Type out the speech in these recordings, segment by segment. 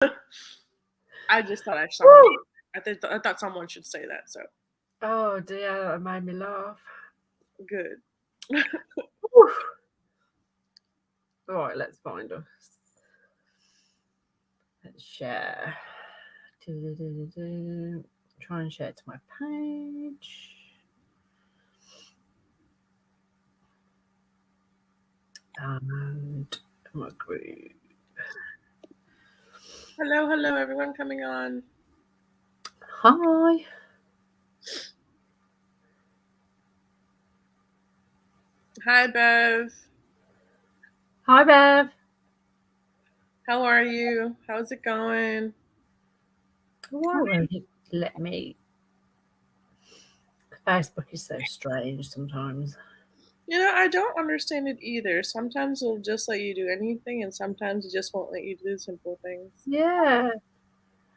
I just thought I thought someone should say that. So Oh dear, that made me laugh. good. Right, let's find us. Let's share. Try and share to my page. And my group. Hello, everyone coming on. Hi. Hi, Bev. Hi, Bev. How are you? How's it going? Why won't it let me? Facebook is so strange sometimes. I don't understand it either. Sometimes it'll just let you do anything, and sometimes it just won't let you do simple things. Yeah.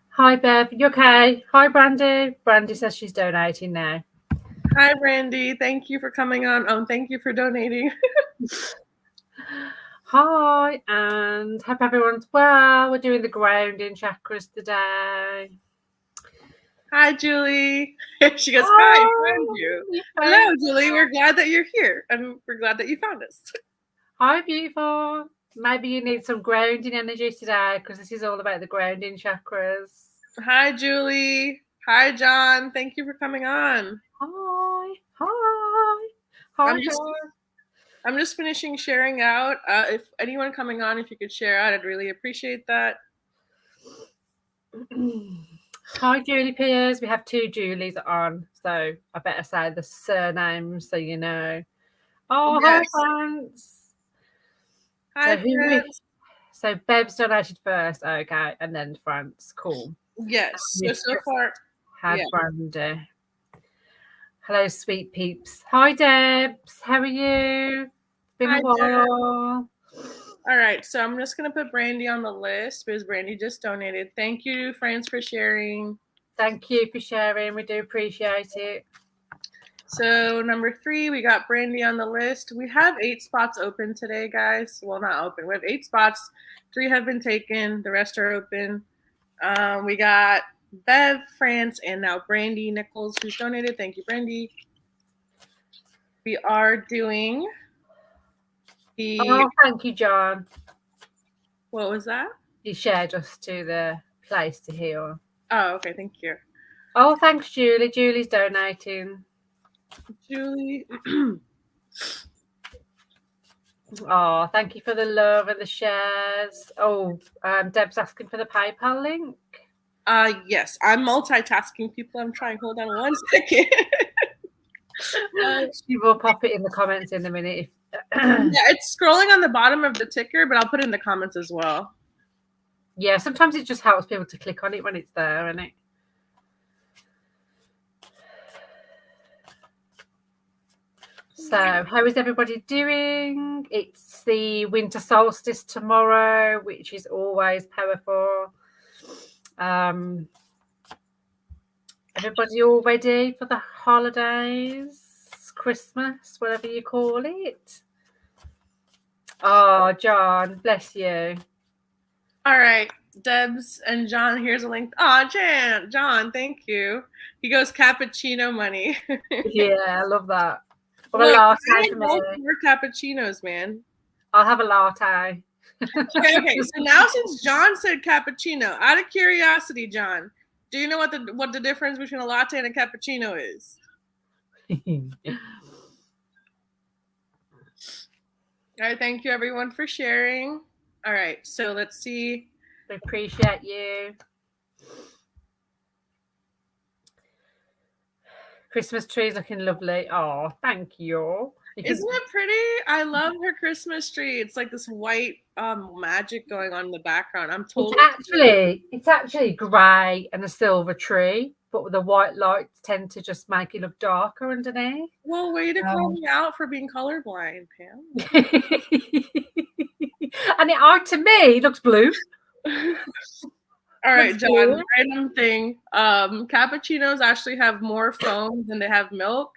Hi, Bev. You okay? Hi, Brandy. Brandy says she's donating now. Hi, Brandy. Thank you for coming on. Thank you for donating. Hi, and hope everyone's well. We're doing the grounding chakras today. Hi, Julie. She goes, hi, found you. Hello, Julie. We're glad that you're here, and we're glad that you found us. Hi, beautiful. Maybe you need some grounding energy today because this is all about the grounding chakras. Hi, Julie. Hi, John. Thank you for coming on. Hi. Hi. Hi, John. I'm just finishing sharing out. If anyone coming on, if you could share out, I'd really appreciate that. Hi, Julie Piers. We have 2 Julies on, so I better say the surnames so you know. Oh, yes. Hi, France. Hi, France. So Bev's donated first, okay, and then France. Cool. Yes. So far, have Brandy. Hello, sweet peeps. Hi, Debs. How are you? It's been a while. All right, so I'm just going to put Brandy on the list because Brandy just donated. Thank you, friends, for sharing. Thank you for sharing. We do appreciate it. So number 3, we got Brandy on the list. We have 8 spots open today, guys. Well, not open. We have 8 spots. 3 have been taken. The rest are open. We got Bev, France, and now Brandy Nichols, who's donated. Thank you, Brandy. We are doing the... Oh, thank you, John. What was that? You shared us to the place to heal. Oh, okay. Thank you. Oh, thanks, Julie. Julie's donating. Julie. Oh, thank you for the love and the shares. Oh, Deb's asking for the PayPal link. Yes, I'm multitasking, people. I'm trying. Hold on 1 second. She will pop it in the comments in a minute. Yeah, it's scrolling on the bottom of the ticker, but I'll put it in the comments as well. Yeah, sometimes it just helps people to click on it when it's there, isn't it? So, how is everybody doing? It's the winter solstice tomorrow, which is always powerful. Everybody all ready for the holidays, Christmas, whatever you call it? Oh, John, bless you. All right, Debs and John, here's a link. Oh, John, thank you. He goes cappuccino money. Yeah, I love that. Or a latte for me. More cappuccinos, man. I'll have a latte. Okay. So now, since John said cappuccino, out of curiosity, John, do you know what the difference between a latte and a cappuccino is? All right. Thank you, everyone, for sharing. All right. So let's see. We appreciate you. Christmas tree's looking lovely. Oh, thank you. Isn't it pretty? I love her Christmas tree. It's like this white magic going on in the background. I'm totally. It's actually grey and a silver tree, but the white lights tend to just make it look darker underneath. Well, way to call me out for being colorblind, Pam. And to me, it looks blue. All right, John, random thing. Cappuccinos actually have more foam than they have milk.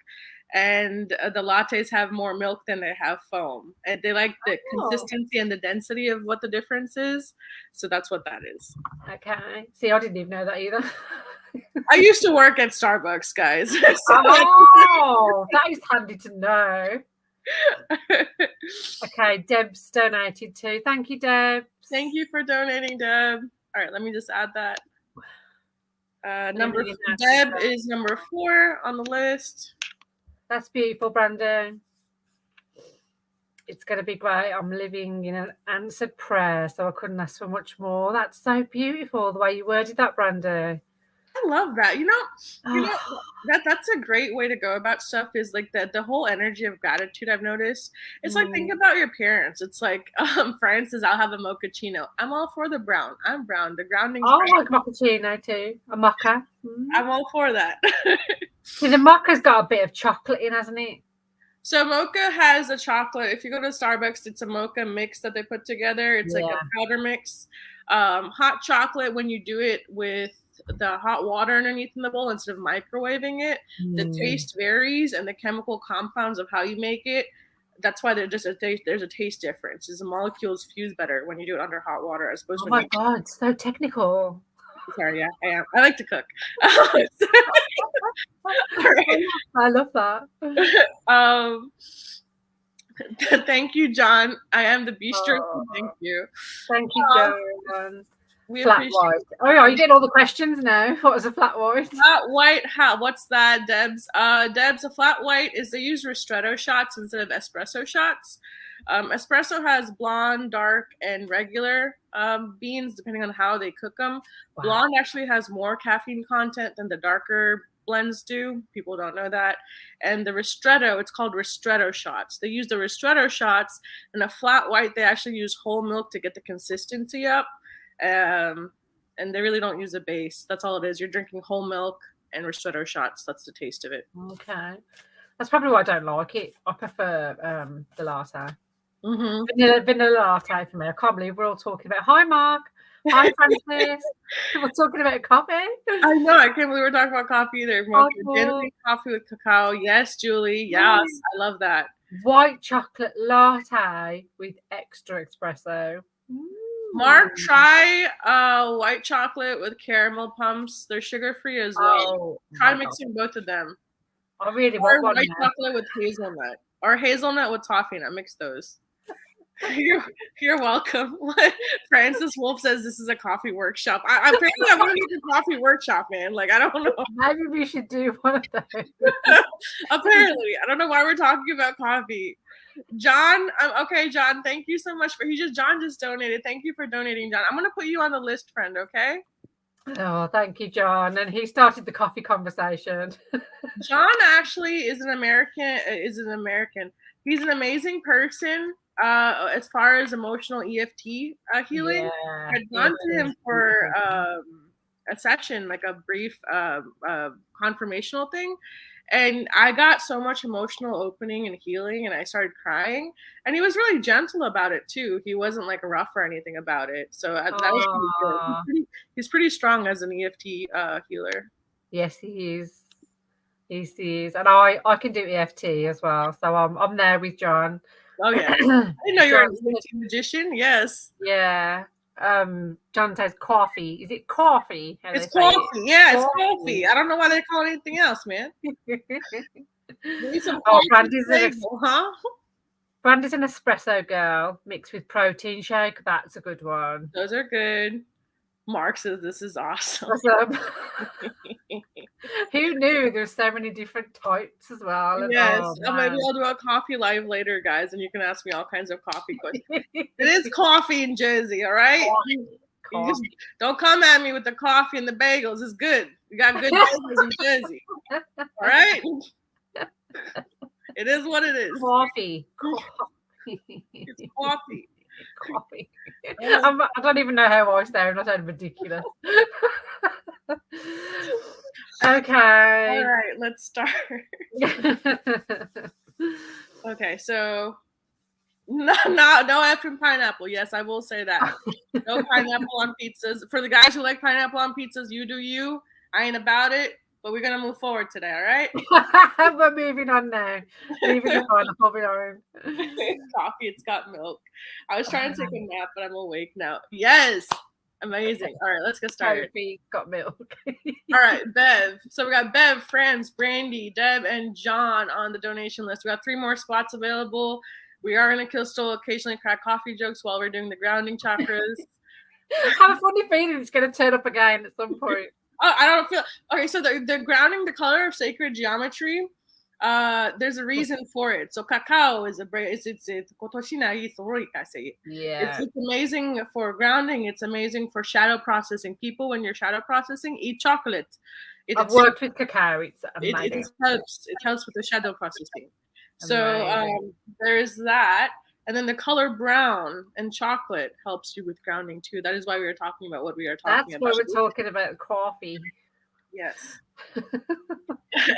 and the lattes have more milk than they have foam. And they like the consistency and the density of what the difference is. So that's what that is. Okay. See, I didn't even know that either. I used to work at Starbucks, guys. So that is handy to know. Okay, Deb's donated too. Thank you, Deb. Thank you for donating, Deb. All right, let me just add that. Deb is number 4 on the list. That's beautiful, Brandon. It's going to be great. I'm living in an answered prayer, so I couldn't ask for much more. That's so beautiful, the way you worded that, Brandon. I love that. You know that's a great way to go about stuff, is like the whole energy of gratitude. I've noticed. It's like, think about your parents. It's like, for instance, I'll have a mochaccino. I'm all for the brown. I'm brown. The grounding. I like mochaccino too. A mocha. I'm all for that. See, the mocha's got a bit of chocolate in, hasn't it? So mocha has a chocolate. If you go to Starbucks, it's a mocha mix that they put together. It's like a powder mix. Hot chocolate, when you do it with the hot water underneath in the bowl instead of microwaving it, the taste varies, and the chemical compounds of how you make it. That's why there's a taste difference. The molecules fuse better when you do it under hot water as opposed to. Oh my God, so technical. Sorry, yeah, I am. I like to cook. Right. I love that. Thank you, John. I am the bistro. Thank you. Thank you, John. Flat white. Oh, yeah, you getting all the questions now. What is a flat white? Flat white. What's that, Debs? Debs, a flat white is they use ristretto shots instead of espresso shots. Espresso has blonde, dark, and regular beans, depending on how they cook them. Wow. Blonde actually has more caffeine content than the darker blends do. People don't know that. And the ristretto, it's called ristretto shots. They use the ristretto shots, and a flat white, they actually use whole milk to get the consistency up. And they really don't use a base. That's all it is. You're drinking whole milk and ristretto shots. That's the taste of it. Okay. That's probably why I don't like it. I prefer the latte. Vanilla latte for me. I can't believe we're all talking about. Hi, Mark. Hi, Francis. We're talking about coffee. I know. I can't believe we're talking about coffee either. Coffee with cacao. Yes, Julie. Yes, I love that. White chocolate latte with extra espresso. Mark, try white chocolate with caramel pumps. They're sugar-free as well. Try mixing both of them. I really want one. White chocolate with hazelnut, or hazelnut with toffee nut. Mix those. You're welcome. Francis Wolf says this is a coffee workshop. I want to make a coffee workshop, man. Like, I don't know. Maybe we should do one of those. Apparently, I don't know why we're talking about coffee. John, okay, John, thank you so much John just donated. Thank you for donating, John. I'm gonna put you on the list, friend, okay? Oh, thank you, John. And he started the coffee conversation. John actually is an American. He's an amazing person as far as emotional EFT healing. I'd gone to him for a session, like a brief confirmational thing. And I got so much emotional opening and healing, and I started crying. And he was really gentle about it too. He wasn't like rough or anything about it. So that was really good. He's pretty strong as an EFT healer. Yes, he is. Yes, he is. And I can do EFT as well. So I'm there with John. Oh yeah. I didn't know you were an EFT magician. Yes. Yeah. John says coffee. Is it coffee? It's coffee. Yeah, it's coffee. I don't know why they call it anything else, man. Brandy's an espresso girl mixed with protein shake. That's a good one. Those are good. Mark says this is awesome. Who knew there's so many different types as well? Yes. Maybe I'll do a coffee live later, guys, and you can ask me all kinds of coffee questions. It is coffee in Jersey, all right? Just don't come at me with the coffee and the bagels. It's good. We got good bagels in Jersey. All right? It is what it is. Coffee. It's coffee. Coffee. I don't even know how I sound. I sound ridiculous. Okay. All right, let's start. Okay, so no effing pineapple. Yes, I will say that. No pineapple on pizzas. For the guys who like pineapple on pizzas, you do you. I ain't about it. but we're gonna move forward today, all right? We're moving on now. Leaving the pineapple behind. Coffee, it's got milk. I was trying to take a nap, but I'm awake now. Yes, amazing. All right, let's get started. Coffee, got milk. All right, Bev. So we got Bev, Franz, Brandy, Deb, and John on the donation list. We got 3 more spots available. We are in a Crystal, occasionally crack coffee jokes while we're doing the grounding chakras. I have a funny feeling it's going to turn up again at some point. Oh, I don't feel okay. So the grounding, the color of sacred geometry. There's a reason for it. So cacao is it's amazing for grounding. It's amazing for shadow processing. People, when you're shadow processing, eat chocolate. I've worked with cacao. It's amazing. It helps with the shadow processing. So there's that. And then the color brown and chocolate helps you with grounding too. That is why we were talking about what we are talking about. That's why we're talking about coffee. Yes.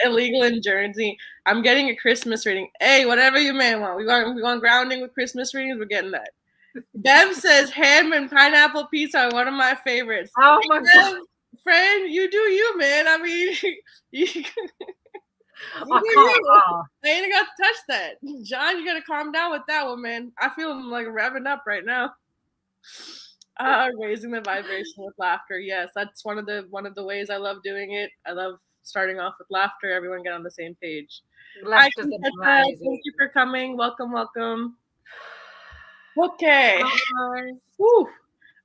Illegal in Jersey. I'm getting a Christmas reading. Hey, whatever you may want. We want grounding with Christmas readings. We're getting that. Bev says ham and pineapple pizza are one of my favorites. Oh my God. Friend, you do you, man. I mean, I ain't got to touch that. John, you gotta calm down with that one, man. I feel like revving up right now. Raising the vibration with laughter. Yes, that's one of the ways I love doing it. I love starting off with laughter. Everyone get on the same page. Hi, thank you for coming. Welcome. Okay. All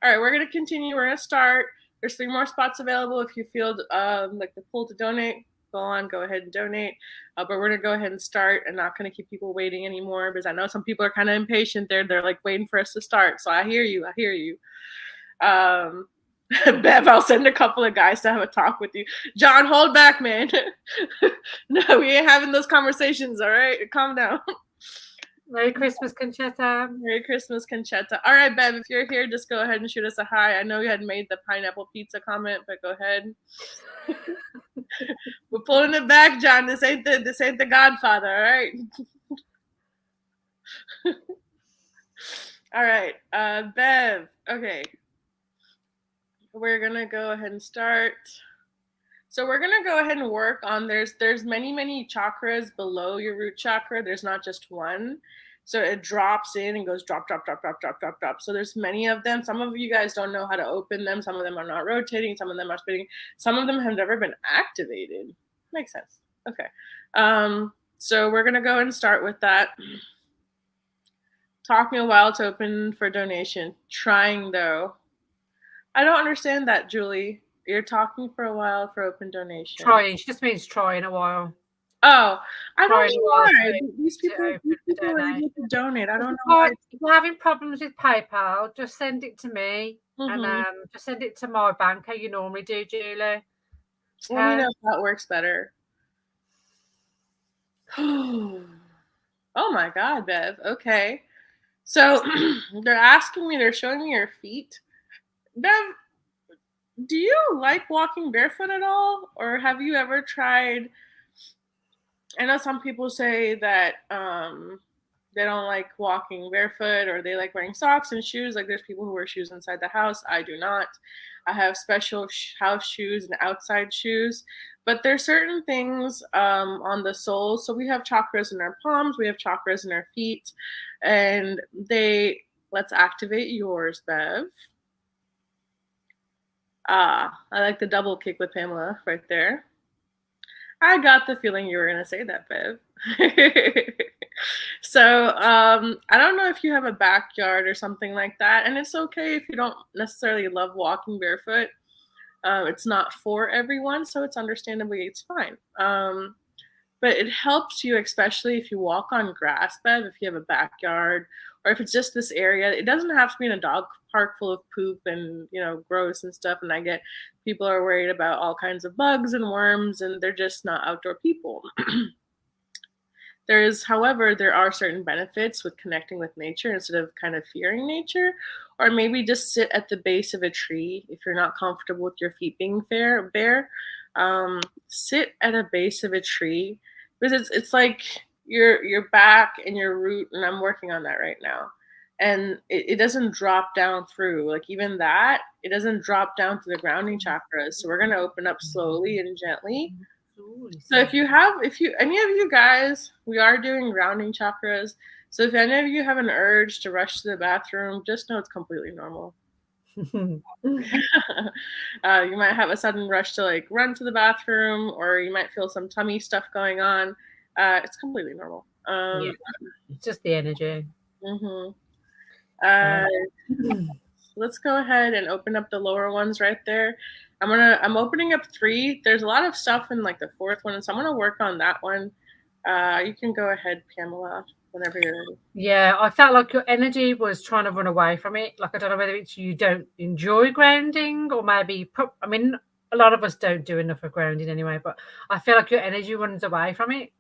right, we're gonna continue. We're gonna start. There's 3 more spots available. If you feel like the pull to donate, go ahead and donate. But we're gonna go ahead and start, and not gonna keep people waiting anymore, because I know some people are kind of impatient. They're like waiting for us to start. So I hear you. Bev, I'll send a couple of guys to have a talk with you. John, hold back, man. No, we ain't having those conversations. All right, calm down. Merry Christmas, Conchetta. Merry Christmas, Conchetta. All right, Bev, if you're here, just go ahead and shoot us a hi. I know you had made the pineapple pizza comment, but go ahead. We're pulling it back, John. This ain't the Godfather, all right? All right, Bev. Okay, we're gonna go ahead and start. So we're gonna go ahead and work on. There's many chakras below your root chakra. There's not just one. So it drops in and goes drop. So there's many of them. Some of you guys don't know how to open them. Some of them are not rotating. Some of them are spinning. Some of them have never been activated. Makes sense. Okay. So we're going to go and start with that. Talking a while to open for donation. Trying, though. I don't understand that, Julie. You're talking for a while for open donation. Trying. She just means trying a while. Oh, I don't know why. These people are able to donate. I don't know why. If you're having problems with PayPal, just send it to me. And just send it to my bank, how you normally do, Julie. Let me know if that works better. Oh my God, Bev. Okay. So they're showing me your feet. Bev, do you like walking barefoot at all? Or have you ever tried? I know some people say that they don't like walking barefoot, or they like wearing socks and shoes. Like there's people who wear shoes inside the house. I do not. I have special house shoes and outside shoes. But there's certain things on the soles. So we have chakras in our palms. We have chakras in our feet. And let's activate yours, Bev. I like the double kick with Pamela right there. I got the feeling you were going to say that, Bev. So I don't know if you have a backyard or something like that. And it's okay if you don't necessarily love walking barefoot. It's not for everyone, so it's fine. But it helps you, especially if you walk on grass, Bev, if you have a backyard, or if it's just this area. It doesn't have to be in a dog park full of poop and, gross and stuff. And I get people are worried about all kinds of bugs and worms, and they're just not outdoor people. However, there are certain benefits with connecting with nature instead of kind of fearing nature, or maybe just sit at the base of a tree if you're not comfortable with your feet being bare. Sit at a base of a tree, because it's like your back and your root, and I'm working on that right now. And it doesn't drop down through, like even that, it doesn't drop down to the grounding chakras. So we're going to open up slowly and gently So if any of you guys, we are doing grounding chakras. So if any of you have an urge to rush to the bathroom, just know it's completely normal. You might have a sudden rush to like run to the bathroom, or you might feel some tummy stuff going on. It's completely normal. Yeah, it's just the energy. Let's go ahead and open up the lower ones right there. I'm opening up 3. There's a lot of stuff in like the 4th one, so I'm gonna work on that one. You can go ahead, Pamela, whenever you're ready. Yeah, I felt like your energy was trying to run away from it. Like, I don't know whether it's you don't enjoy grounding, or maybe, I mean, a lot of us don't do enough of grounding anyway, but I feel like your energy runs away from it,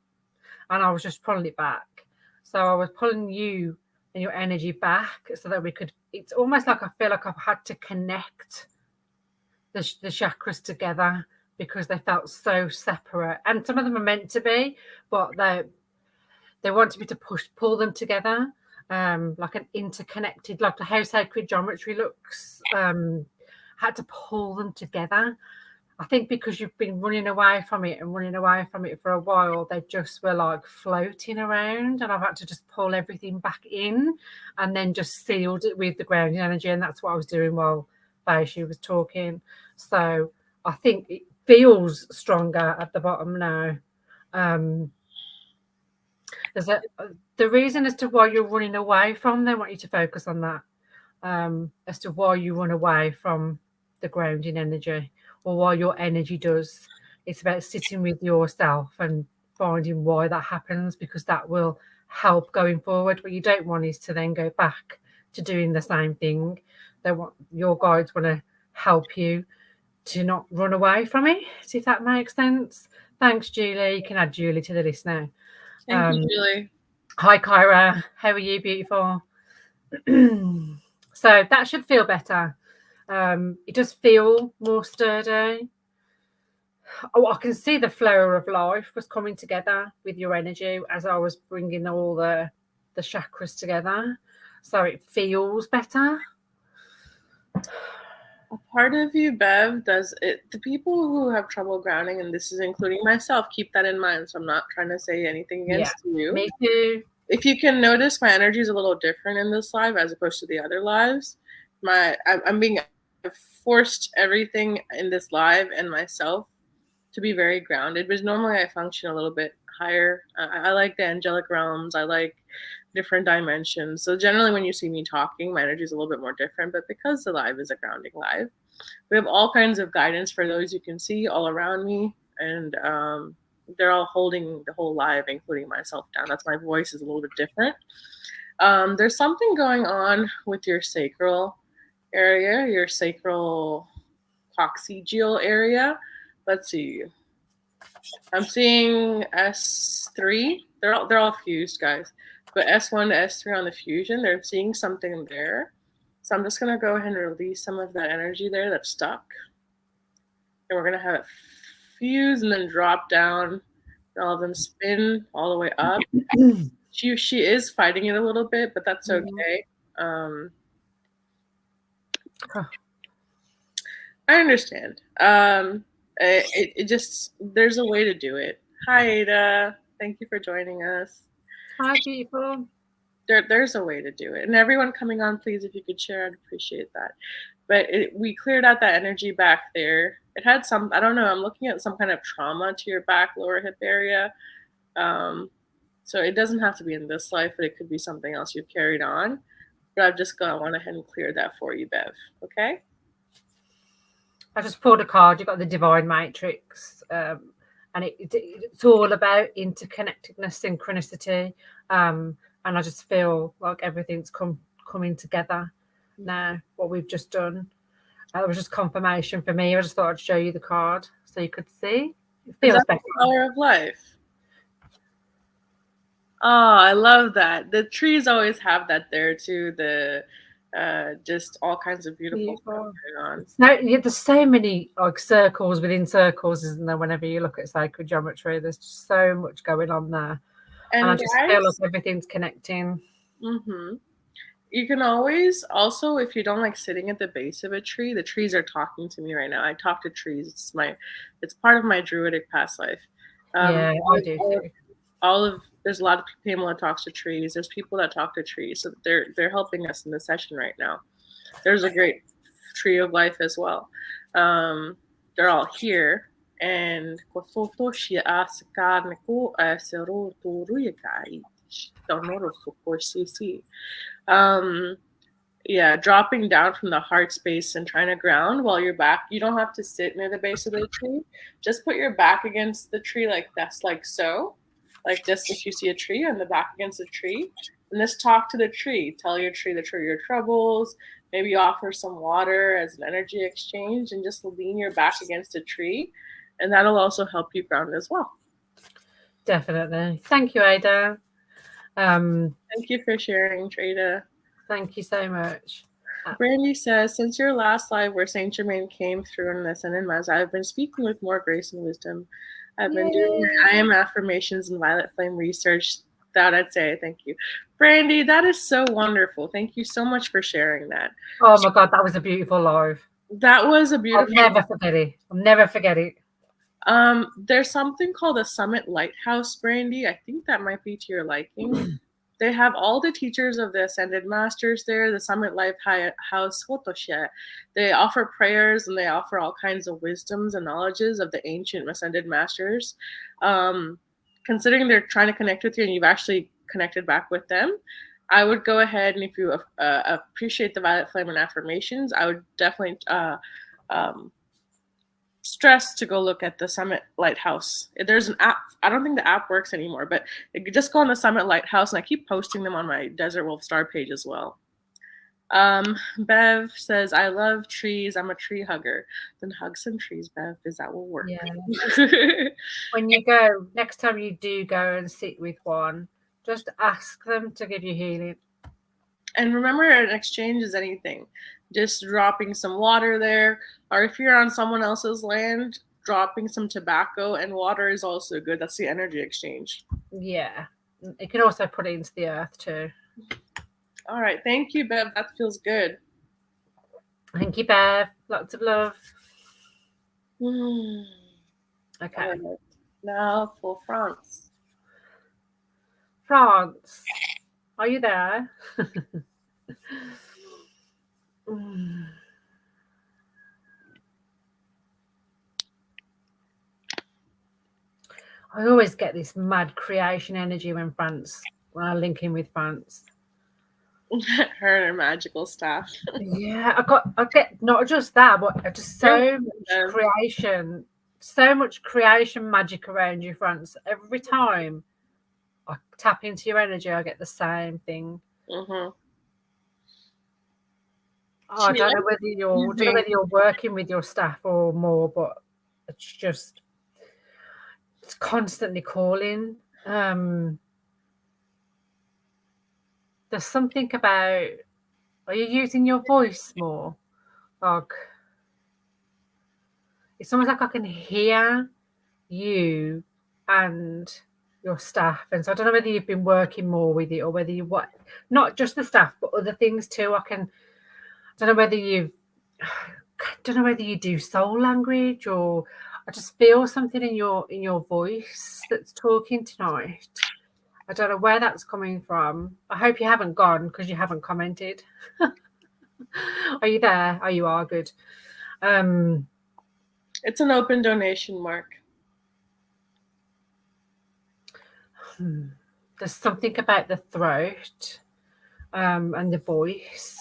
and I was just pulling it back. So I was pulling you and your energy back so that we could, it's almost like I feel like I've had to connect the chakras together because they felt so separate. And some of them are meant to be, but they wanted me to pull them together, like an interconnected, like the how sacred geometry looks. Had to pull them together. I think because you've been running away from it for a while, they just were like floating around, and I've had to just pull everything back in and then just sealed it with the grounding energy. And that's what I was doing while Baishu was talking. So I think it feels stronger at the bottom now. The reason as to why you're running away from, they want you to focus on that, as to why you run away from the grounding energy, or why your energy does. It's about sitting with yourself and finding why that happens, because that will help going forward. What you don't want is to then go back to doing the same thing. Your guides want to help you to not run away from it, if that makes sense. Thanks, Julie. You can add Julie to the list now. Thank you, Julie. Hi, Kyra. How are you, beautiful? So that should feel better. It does feel more sturdy. Oh, I can see the flow of life was coming together with your energy as I was bringing all the chakras together. So it feels better. A part of you, Bev, does it. The people who have trouble grounding, and this is including myself, keep that in mind. So I'm not trying to say anything against you. Me too. If you can notice, my energy is a little different in this live as opposed to the other lives. I've forced everything in this live and myself to be very grounded, because normally I function a little bit higher. I like the angelic realms. I like different dimensions. So generally when you see me talking, my energy is a little bit more different, but because the live is a grounding live, we have all kinds of guidance for those you can see all around me, and they're all holding the whole live, including myself, down. That's my voice is a little bit different. There's something going on with your sacral area, your sacral coccygeal area. Let's see. I'm seeing S3. They're all fused, guys. But S1 to S3 on the fusion, they're seeing something there. So I'm just going to go ahead and release some of that energy there that's stuck. And we're going to have it fuse and then drop down. And all of them spin all the way up. She is fighting it a little bit, but that's okay. I understand. It just, there's a way to do it. Hi, Ada. Thank you for joining us. Hi, people. There's a way to do it. And everyone coming on, please, if you could share, I'd appreciate that. But we cleared out that energy back there. It had some, I don't know, I'm looking at some kind of trauma to your back, lower hip area. So it doesn't have to be in this life, but it could be something else you've carried on. But I've just gone ahead and cleared that for you, Bev. Okay? I just pulled a card. You've got the Divine Matrix. And it's all about interconnectedness, synchronicity. And I just feel like everything's coming together now, what we've just done. It was just confirmation for me. I just thought I'd show you the card so you could see. It feels better. The color of life. Oh, I love that. The trees always have that there too. The just all kinds of beautiful stuff going on. There's so many like circles within circles, isn't there? Whenever you look at sacred geometry, there's just so much going on there, and I just feel like everything's connecting. You can always also, if you don't like sitting at the base of a tree, the trees are talking to me right now. I talk to trees. It's part of my druidic past life. Yeah, I do too. There's a lot of Pamela talks to trees. There's people that talk to trees, so they're helping us in the session right now. There's a great tree of life as well. They're all here, and yeah, dropping down from the heart space and trying to ground while you're back. You don't have to sit near the base of the tree. Just put your back against the tree like that's like so. Like just if you see a tree on the back against a tree, and just talk to the tree. Tell your tree your troubles. Maybe offer some water as an energy exchange and just lean your back against a tree. And that'll also help you ground as well. Definitely. Thank you, Ada. Thank you for sharing, Trada. Thank you so much. Brandy says, since your last live where Saint Germain came through in the Ascended Mass, I've been speaking with more grace and wisdom. I've been doing I am affirmations and violet flame research. That I'd say thank you. Brandy, that is so wonderful. Thank you so much for sharing that. Oh my God, that was a beautiful live. That was a beautiful. I'll never forget it. I'll never forget it. There's something called a Summit Lighthouse, Brandy. I think that might be to your liking. They have all the teachers of the Ascended Masters there, the Summit Lighthouse. They offer prayers and they offer all kinds of wisdoms and knowledges of the ancient Ascended Masters. Considering they're trying to connect with you and you've actually connected back with them, I would go ahead and if you appreciate the Violet Flame and affirmations, I would definitely stress to go look at the Summit Lighthouse. There's an app. I don't think the app works anymore, but you could just go on the Summit Lighthouse, and I keep posting them on my Desert Wolf Star page as well. Bev says, I love trees. I'm a tree hugger. Then hug some trees, Bev, because that will work. Yeah. When you go, next time you do go and sit with one, just ask them to give you healing. And remember, an exchange is anything. Just dropping some water there, or if you're on someone else's land, dropping some tobacco and water is also good. That's the energy exchange. Yeah. You can also put it into the earth too. All right. Thank you, Bev. That feels good. Thank you, Bev. Lots of love. Okay. Right. Now for France. France. Are you there? I always get this mad creation energy when I link in with France. Her and her magical stuff. Yeah, I get not just that, but just so much creation magic around you, France. Every time I tap into your energy, I get the same thing. Mm-hmm. I don't know whether you're working with your staff or more, but it's constantly calling. There's something about, are you using your voice more? Like, it's almost like I can hear you and your staff. And so I don't know whether you've been working more with it or whether not just the staff, but other things too. I don't know whether you do soul language, or I just feel something in your voice that's talking tonight. I don't know where that's coming from. I hope you haven't gone because you haven't commented. Are you there? Oh, you are. Good. It's an open donation, Mark. There's something about the throat and the voice.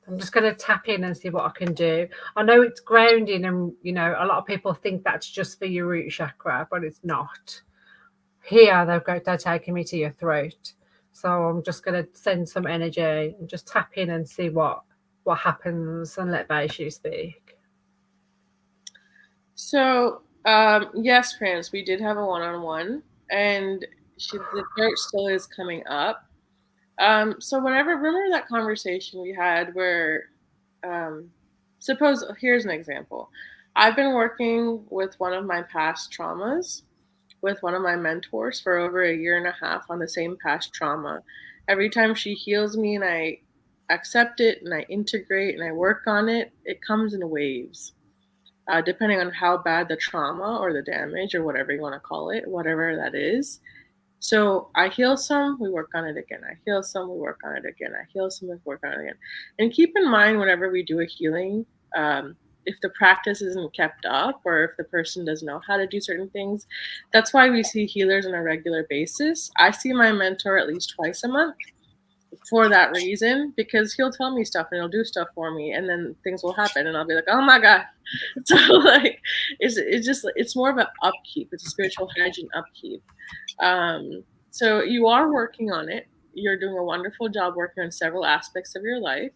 I'm just going to tap in and see what I can do. I know it's grounding, and a lot of people think that's just for your root chakra, but it's not. Here they're taking me to your throat, so I'm just going to send some energy and just tap in and see what happens, and let Beishu speak. So yes, France, we did have a one-on-one, and the throat still is coming up. So remember that conversation we had where, here's an example. I've been working with one of my past traumas with one of my mentors for over 1.5 years on the same past trauma. every time she heals me and I accept it and I integrate and I work on it, it comes in waves. Depending on how bad the trauma or the damage or whatever you want to call it, whatever that is. So I heal some, we work on it again. I heal some, we work on it again. I heal some, we work on it again. And keep in mind, whenever we do a healing, if the practice isn't kept up or if the person doesn't know how to do certain things, that's why we see healers on a regular basis. I see my mentor at least twice a month for that reason, because he'll tell me stuff and he'll do stuff for me, and then things will happen and I'll be like, oh my God. So like it's more of an upkeep. It's a spiritual hygiene upkeep. So you are working on it. You're doing a wonderful job working on several aspects of your life.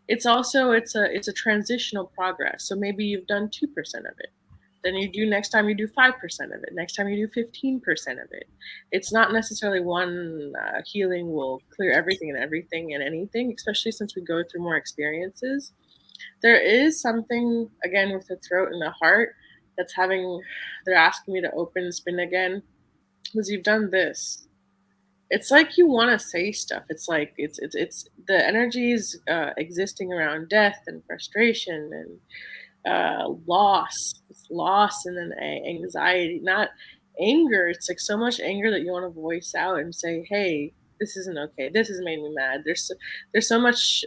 It's a transitional progress. So maybe you've done 2% of it. Then next time you do 5% of it. Next time you do 15% of it. It's not necessarily one healing will clear everything and anything, especially since we go through more experiences. There is something, again, with the throat and the heart they're asking me to open and spin again, because you've done this. It's like you want to say stuff. It's like it's the energies existing around death and frustration and loss. It's loss and then anxiety, not anger. It's like so much anger that you want to voice out and say, hey, this isn't okay. This has made me mad. There's so much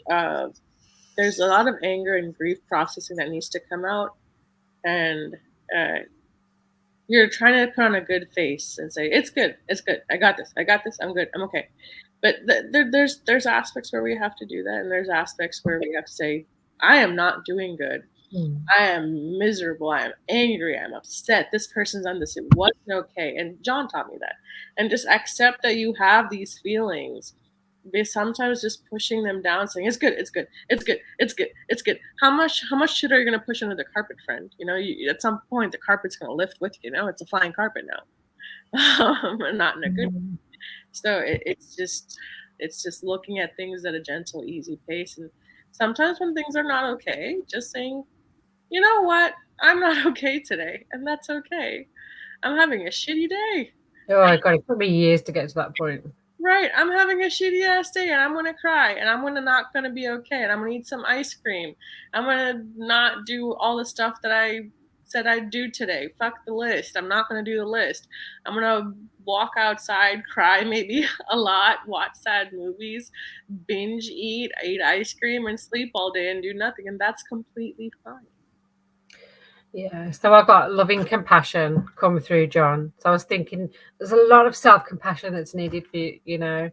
there's a lot of anger and grief processing that needs to come out, and you're trying to put on a good face and say, it's good, I got this, I'm good, I'm okay. But there's aspects where we have to do that, and there's aspects where we have to say, I am not doing good. I am miserable. I am angry. I'm upset. This person's done this. It wasn't okay. And John taught me that. And just accept that you have these feelings. Because sometimes just pushing them down, saying it's good, it's good, it's good, it's good, it's good. How much shit are you gonna push under the carpet, friend? You know, at some point the carpet's gonna lift with you. It's a flying carpet now, not in a good. So it's just looking at things at a gentle, easy pace. And sometimes when things are not okay, just saying, you know what, I'm not okay today, and that's okay. I'm having a shitty day. Oh God, it took me years to get to that point. Right, I'm having a shitty ass day and I'm gonna cry and I'm not gonna be okay and I'm gonna eat some ice cream. I'm gonna not do all the stuff that I said I'd do today. Fuck the list. I'm not gonna do the list. I'm gonna walk outside, cry maybe a lot, watch sad movies, binge eat ice cream, and sleep all day and do nothing, and that's completely fine. Yeah, so I got loving compassion coming through, John. So I was thinking there's a lot of self-compassion that's needed for you, you know.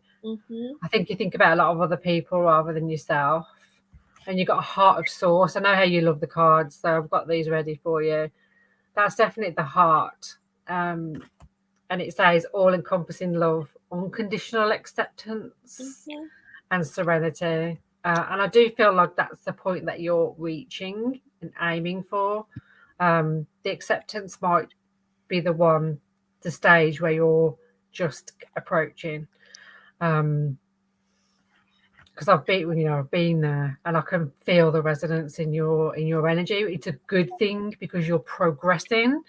I think you think about a lot of other people rather than yourself. And you've got a heart of source. I know how you love the cards, so I've got these ready for you. That's definitely the heart. And it says all-encompassing love, unconditional acceptance, and serenity. And I do feel like that's the point that you're reaching and aiming for. The acceptance might be the stage where you're just approaching. Because I've been there, and I can feel the resonance in your energy. It's a good thing because you're progressing.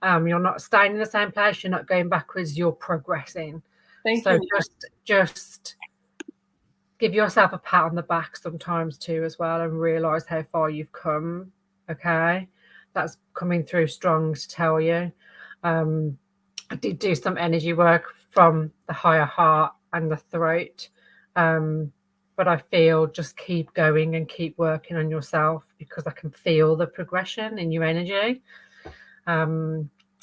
You're not staying in the same place. You're not going backwards. You're progressing. Thank you. Just give yourself a pat on the back sometimes too, as well, and realize how far you've come. Okay, that's coming through strong to tell you. I did do some energy work from the higher heart and the throat. But I feel just keep going and keep working on yourself, because I can feel the progression in your energy.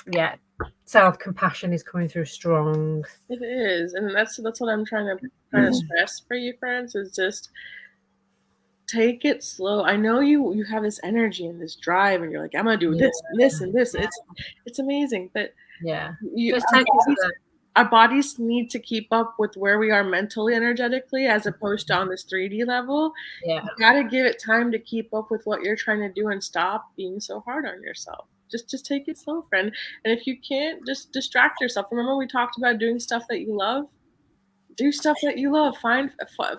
Yeah, self-compassion is coming through strong. It is, and that's what I'm trying to stress for you, friends, is just take it slow. I know you have this energy and this drive, and you're like, I'm gonna do this and this and this. It's amazing, but just take it slow. Our bodies need to keep up with where we are mentally, energetically, as opposed to on this 3D level. Yeah. You got to give it time to keep up with what you're trying to do and stop being so hard on yourself. Just take it slow, friend. And if you can't, just distract yourself. Remember we talked about doing stuff that you love? Do stuff that you love. Find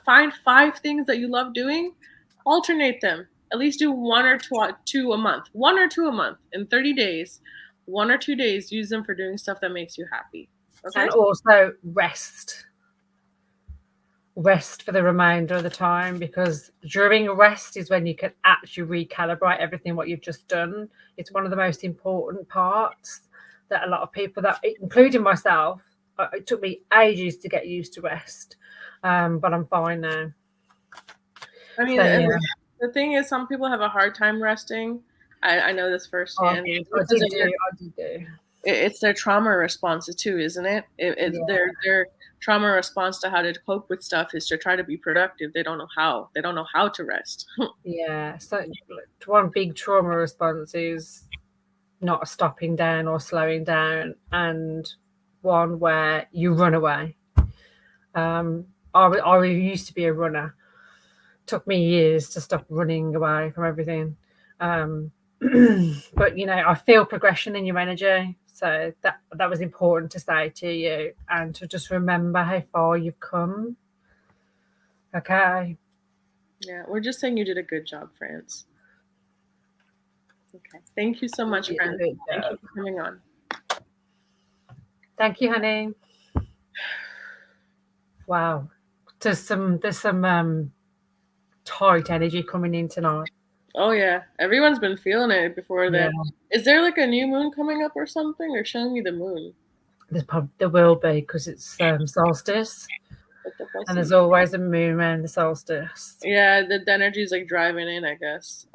5 things that you love doing. Alternate them. At least do 1 or 2 a month. 1 or 2 a month in 30 days. 1 or 2 days, use them for doing stuff that makes you happy. Okay? And also rest. rest for the remainder of the time, because during rest is when you can actually recalibrate everything what you've just done. It's one of the most important parts that a lot of people, that including myself, it took me ages to get used to rest, but I'm fine now. I mean, the thing is, some people have a hard time resting. I know this firsthand. I do. It's their trauma response too, isn't it? It's their trauma response to how to cope with stuff is to try to be productive. They don't know how. They don't know how to rest. Yeah. So one big trauma response is not stopping down or slowing down, and one where you run away. I used to be a runner. Took me years to stop running away from everything. But I feel progression in your energy. So that was important to say to you, and to just remember how far you've come. Okay. Yeah, we're just saying you did a good job, France. Okay. Thank you so much, friends. Thank you for coming on. Thank you, honey. Wow. There's some tight energy coming in tonight. Oh yeah, everyone's been feeling it before then. Yeah. Is there like a new moon coming up or something, or showing me the moon? There will be, because it's solstice, and there's always a moon around the solstice. Yeah, the energy is like driving in, I guess.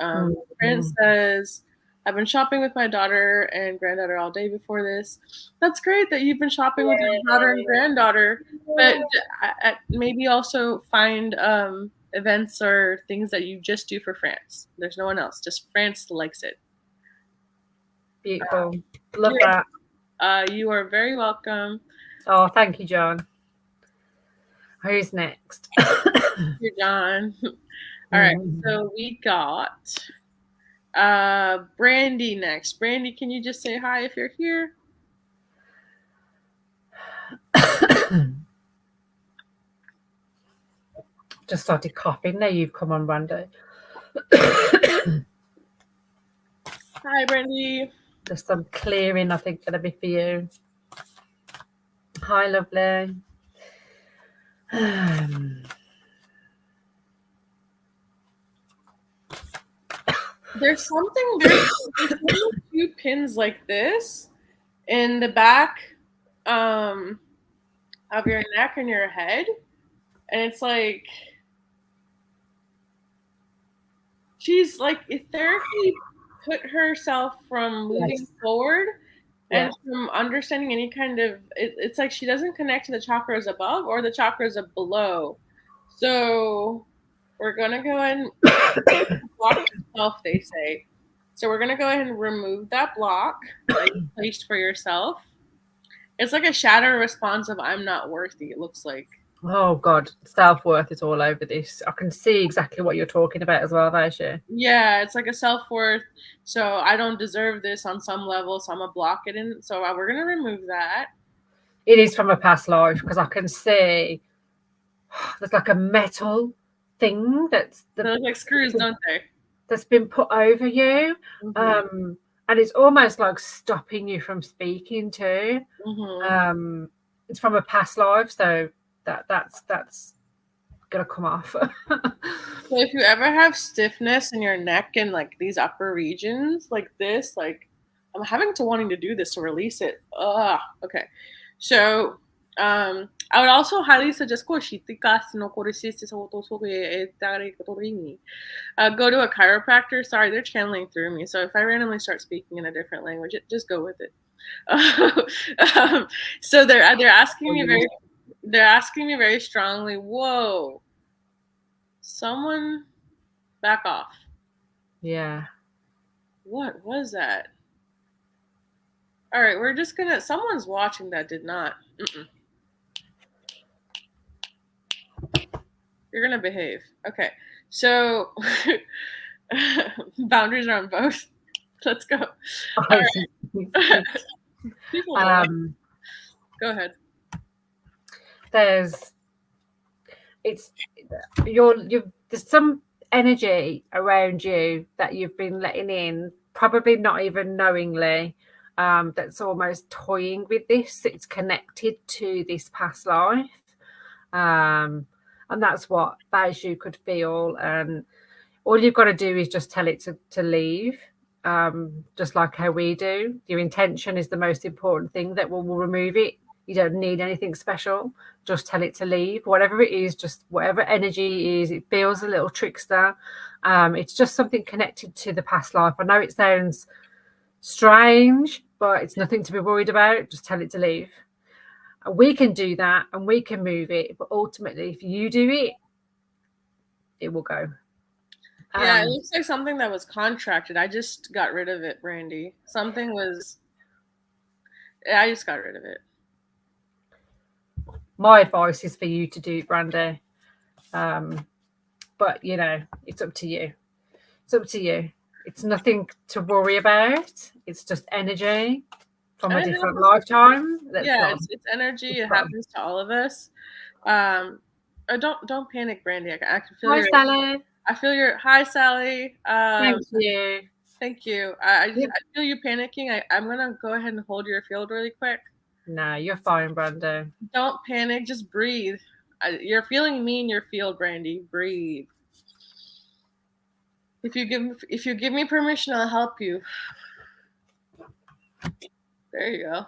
Prince says, I've been shopping with my daughter and granddaughter all day before this. That's great that you've been shopping with your daughter and granddaughter, but maybe also find events or things that you just do for France. There's no one else. Just France likes it. Beautiful. Love that. You are very welcome. Oh, thank you, John. Who's next? You're John. All right. So we got Brandy next. Brandy, can you just say hi if you're here? Just started coughing. There you've come on, Brandy. Hi, Brandy. Just some clearing, I think, going to be for you. Hi, lovely. There's two pins like this in the back of your neck and your head, and it's like she's like therapy put herself from moving forward and from understanding any kind of it's like she doesn't connect to the chakras above or the chakras below. So we're gonna go ahead and block yourself, they say. So we're gonna go ahead and remove that block that you placed for yourself. It's like a shadow response of I'm not worthy, it looks like. Oh God, self-worth is all over this. I can see exactly what you're talking about as well, Vaisha. Yeah, it's like a self-worth. So I don't deserve this on some level, so I'm gonna block it in. So we're gonna remove that. It is from a past life, because I can see there's like a metal thing they look like screws, don't they? That's been put over you. And it's almost like stopping you from speaking too. It's from a past life, so that's gonna come off. So if you ever have stiffness in your neck and like these upper regions like this, like I'm having to wanting to do this to release it. Okay. So I would also highly suggest go to a chiropractor. Sorry, they're channeling through me. So if I randomly start speaking in a different language, just go with it. So they're asking me very strongly. Whoa, someone back off. Yeah. What was that? All right, we're just gonna. Someone's watching that did not. You're gonna behave. Okay, so boundaries are on both. Let's go. All right. People go ahead. There's some energy around you that you've been letting in, probably not even knowingly, that's almost toying with this. It's connected to this past life. And that's what that issue could feel. And all you've got to do is just tell it to leave, just like how we do. Your intention is the most important thing that will remove it. You don't need anything special. Just tell it to leave. Whatever it is, just whatever energy it is, it feels a little trickster. It's just something connected to the past life. I know it sounds strange, but it's nothing to be worried about. Just tell it to leave. And we can do that and we can move it. But ultimately, if you do it, it will go. Yeah, it looks like something that was contracted. I just got rid of it, Brandy. I just got rid of it. My advice is for you to do it, Brandy. But, it's up to you. It's up to you. It's nothing to worry about. It's just energy from a different lifetime. It's energy. It happens to all of us. Don't panic, Brandy. I can feel Hi, Sally. I feel your hi, Sally. Thank you. Thank you. I feel you panicking. I'm gonna go ahead and hold your field really quick. No, you're fine, Brandy. Don't panic. Just breathe. You're feeling me in your field, Brandy. Breathe. If you give me permission, I'll help you. There you go.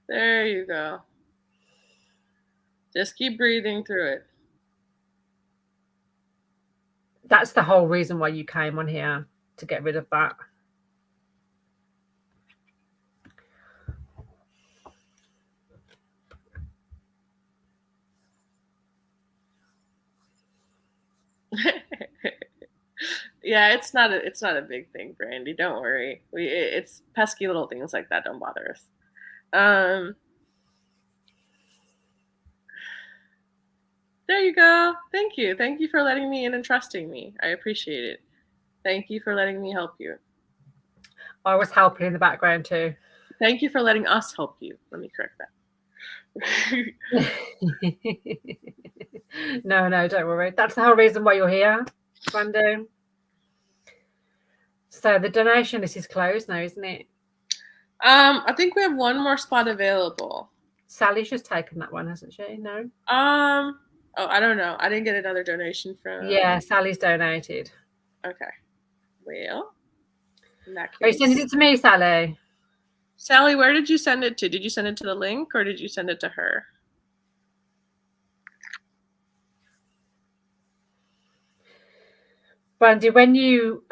There you go. Just keep breathing through it. That's the whole reason why you came on here, to get rid of that. Yeah, it's not a big thing, Brandy. Don't worry. It's pesky little things like that don't bother us. There you go. Thank you. Thank you for letting me in and trusting me. I appreciate it. Thank you for letting me help you. I was helping in the background too. Thank you for letting us help you. Let me correct that. No, don't worry. That's the whole reason why you're here, Brandy. So the donation list is closed now, isn't it? I think we have one more spot available. Sally's just taken that one, hasn't she? No. Oh, I don't know. I didn't get another donation from. Yeah, Sally's donated. Okay. Well, in that case. Are you sending it to me, Sally? Sally, where did you send it to? Did you send it to the link or did you send it to her? Brandy, when you'll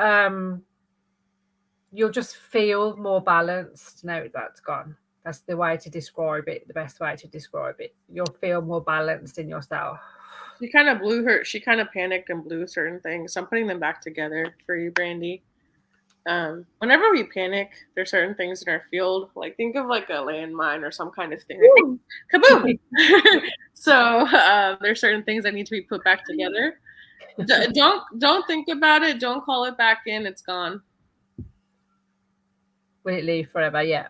just feel more balanced. No, that's gone. That's the way to describe it, the best way to describe it. You'll feel more balanced in yourself. She kind of she kind of panicked and blew certain things. So I'm putting them back together for you, Brandy. Whenever we panic, there's certain things in our field, like think of like a landmine or some kind of thing. Kaboom! So there's certain things that need to be put back together. Don't think about it. Don't call it back in. It's gone. Will it leave forever? Yeah.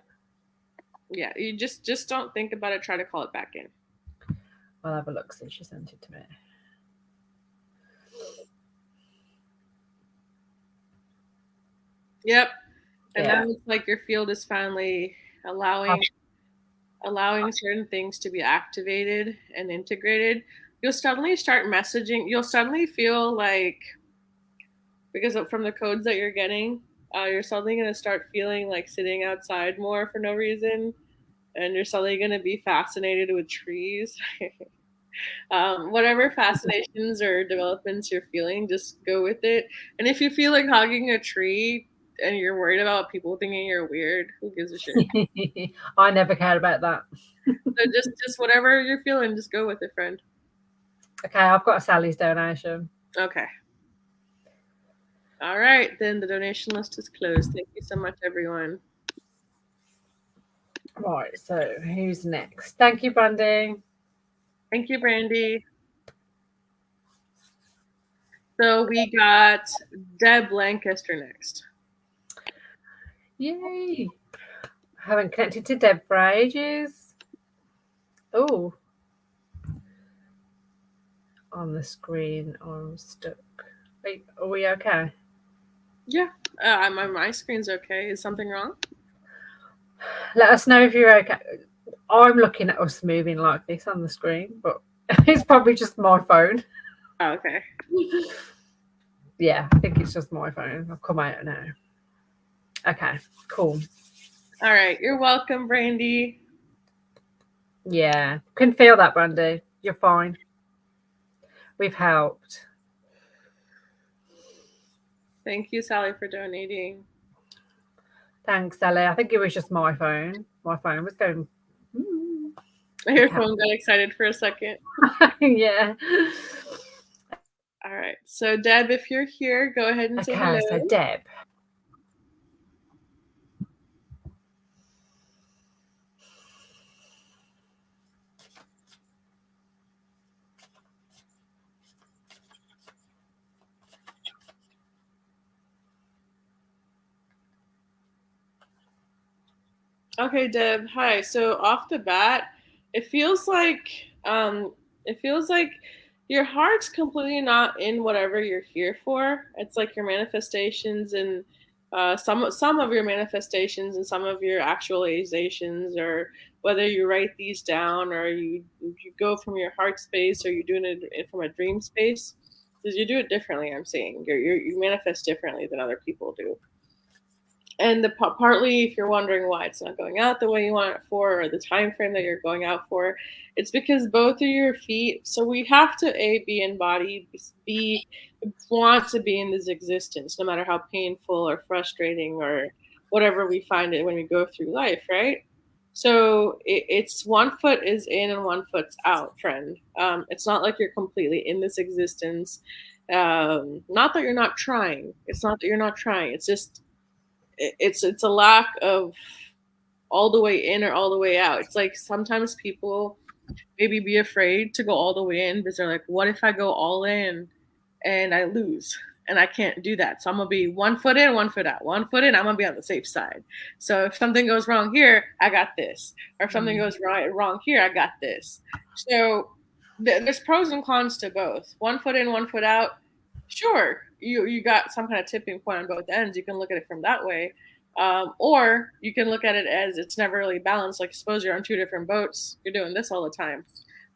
Yeah, you just don't think about it. Try to call it back in. I'll have a look since she sent it to me. Yep. And now it's like your field is finally allowing certain things to be activated and integrated. You'll suddenly start messaging. You'll suddenly feel like, because from the codes that you're getting, you're suddenly going to start feeling like sitting outside more for no reason. And you're suddenly going to be fascinated with trees. Whatever fascinations or developments you're feeling, just go with it. And if you feel like hugging a tree and you're worried about people thinking you're weird, who gives a shit? I never cared about that. So just whatever you're feeling, just go with it, friend. Okay, I've got a Sally's donation. Okay. All right, then the donation list is closed. Thank you so much, everyone. Right, so who's next? Thank you, Brandy. Thank you, Brandy. So we got Deb Lancaster next. Yay. I haven't connected to Deb for ages. Oh. On the screen, I'm stuck. Wait, are we okay? Yeah, my screen's okay. Is something wrong? Let us know if you're okay. I'm looking at us moving like this on the screen, but it's probably just my phone. Oh, okay. Yeah, I think it's just my phone. I've come out now. Okay, cool. All right. You're welcome, Brandy. Yeah, can feel that, Brandy. You're fine. We've helped. Thank you, Sally, for donating. Thanks, Sally. I think it was just my phone. My phone was going. Your phone got excited for a second. Yeah. All right. So, Deb, if you're here, go ahead and say hello. Okay, so Deb. Okay, Deb. Hi. So off the bat, it feels like it feels like your heart's completely not in whatever you're here for. It's like your manifestations and some of your manifestations and some of your actualizations, or whether you write these down or you go from your heart space or you're doing it from a dream space. Because you do it differently. I'm saying you manifest differently than other people do. And partly, if you're wondering why it's not going out the way you want it for, or the time frame that you're going out for, it's because both of your feet. So we have to be embodied, be want to be in this existence, no matter how painful or frustrating or whatever we find it when we go through life, right? So it's one foot is in and one foot's out, friend. It's not like you're completely in this existence. Not that you're not trying. It's not that you're not trying. It's just it's a lack of all the way in or all the way out. It's like sometimes people maybe be afraid to go all the way in because they're like, what if I go all in and I lose? And I can't do that. So I'm gonna be 1 foot in, 1 foot out. 1 foot in, I'm gonna be on the safe side. So if something goes wrong here, I got this. Or if something goes wrong here, I got this. So there's pros and cons to both. 1 foot in, 1 foot out. Sure, you got some kind of tipping point on both ends. You can look at it from that way. Or you can look at it as it's never really balanced. Like suppose you're on two different boats, you're doing this all the time.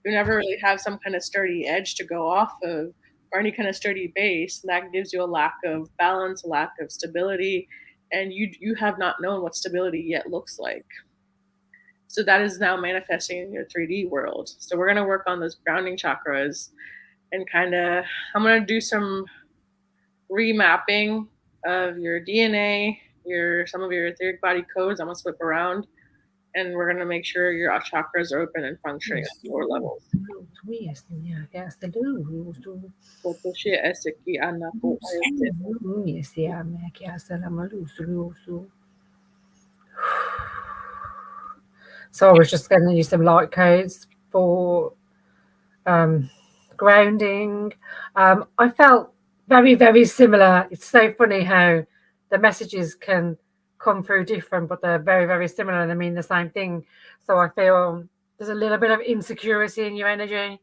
You never really have some kind of sturdy edge to go off of or any kind of sturdy base. And that gives you a lack of balance, a lack of stability, and you have not known what stability yet looks like. So that is now manifesting in your 3D world. So we're gonna work on those grounding chakras and kind of I'm gonna do some remapping of your DNA, some of your etheric body codes. I'm gonna flip around, and we're gonna make sure your chakras are open and functioning at lower levels. So I was just going to use some light codes for grounding. I felt very, very similar. It's so funny how the messages can come through different, but they're very, very similar and they mean the same thing. So I feel there's a little bit of insecurity in your energy,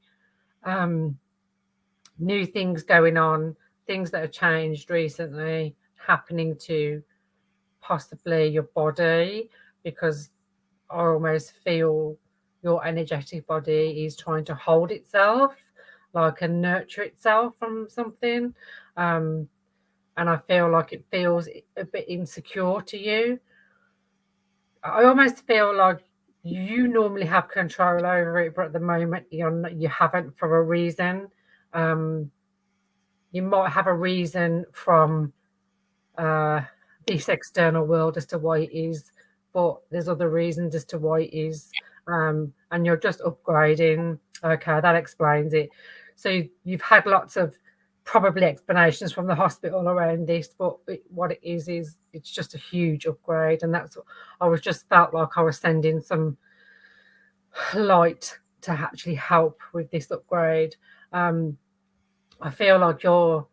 new things going on, things that have changed recently happening to possibly your body, because I almost feel your energetic body is trying to hold itself, like and nurture itself from something. And I feel like it feels a bit insecure to you. I almost feel like you normally have control over it, but at the moment you haven't for a reason. You might have a reason from this external world as to why it is, but there's other reasons as to why it is, and you're just upgrading. Okay, that explains it. So you've had lots of probably explanations from the hospital around this, but what it is it's just a huge upgrade, and that's what I was just felt like I was sending some light to actually help with this upgrade. I feel like you're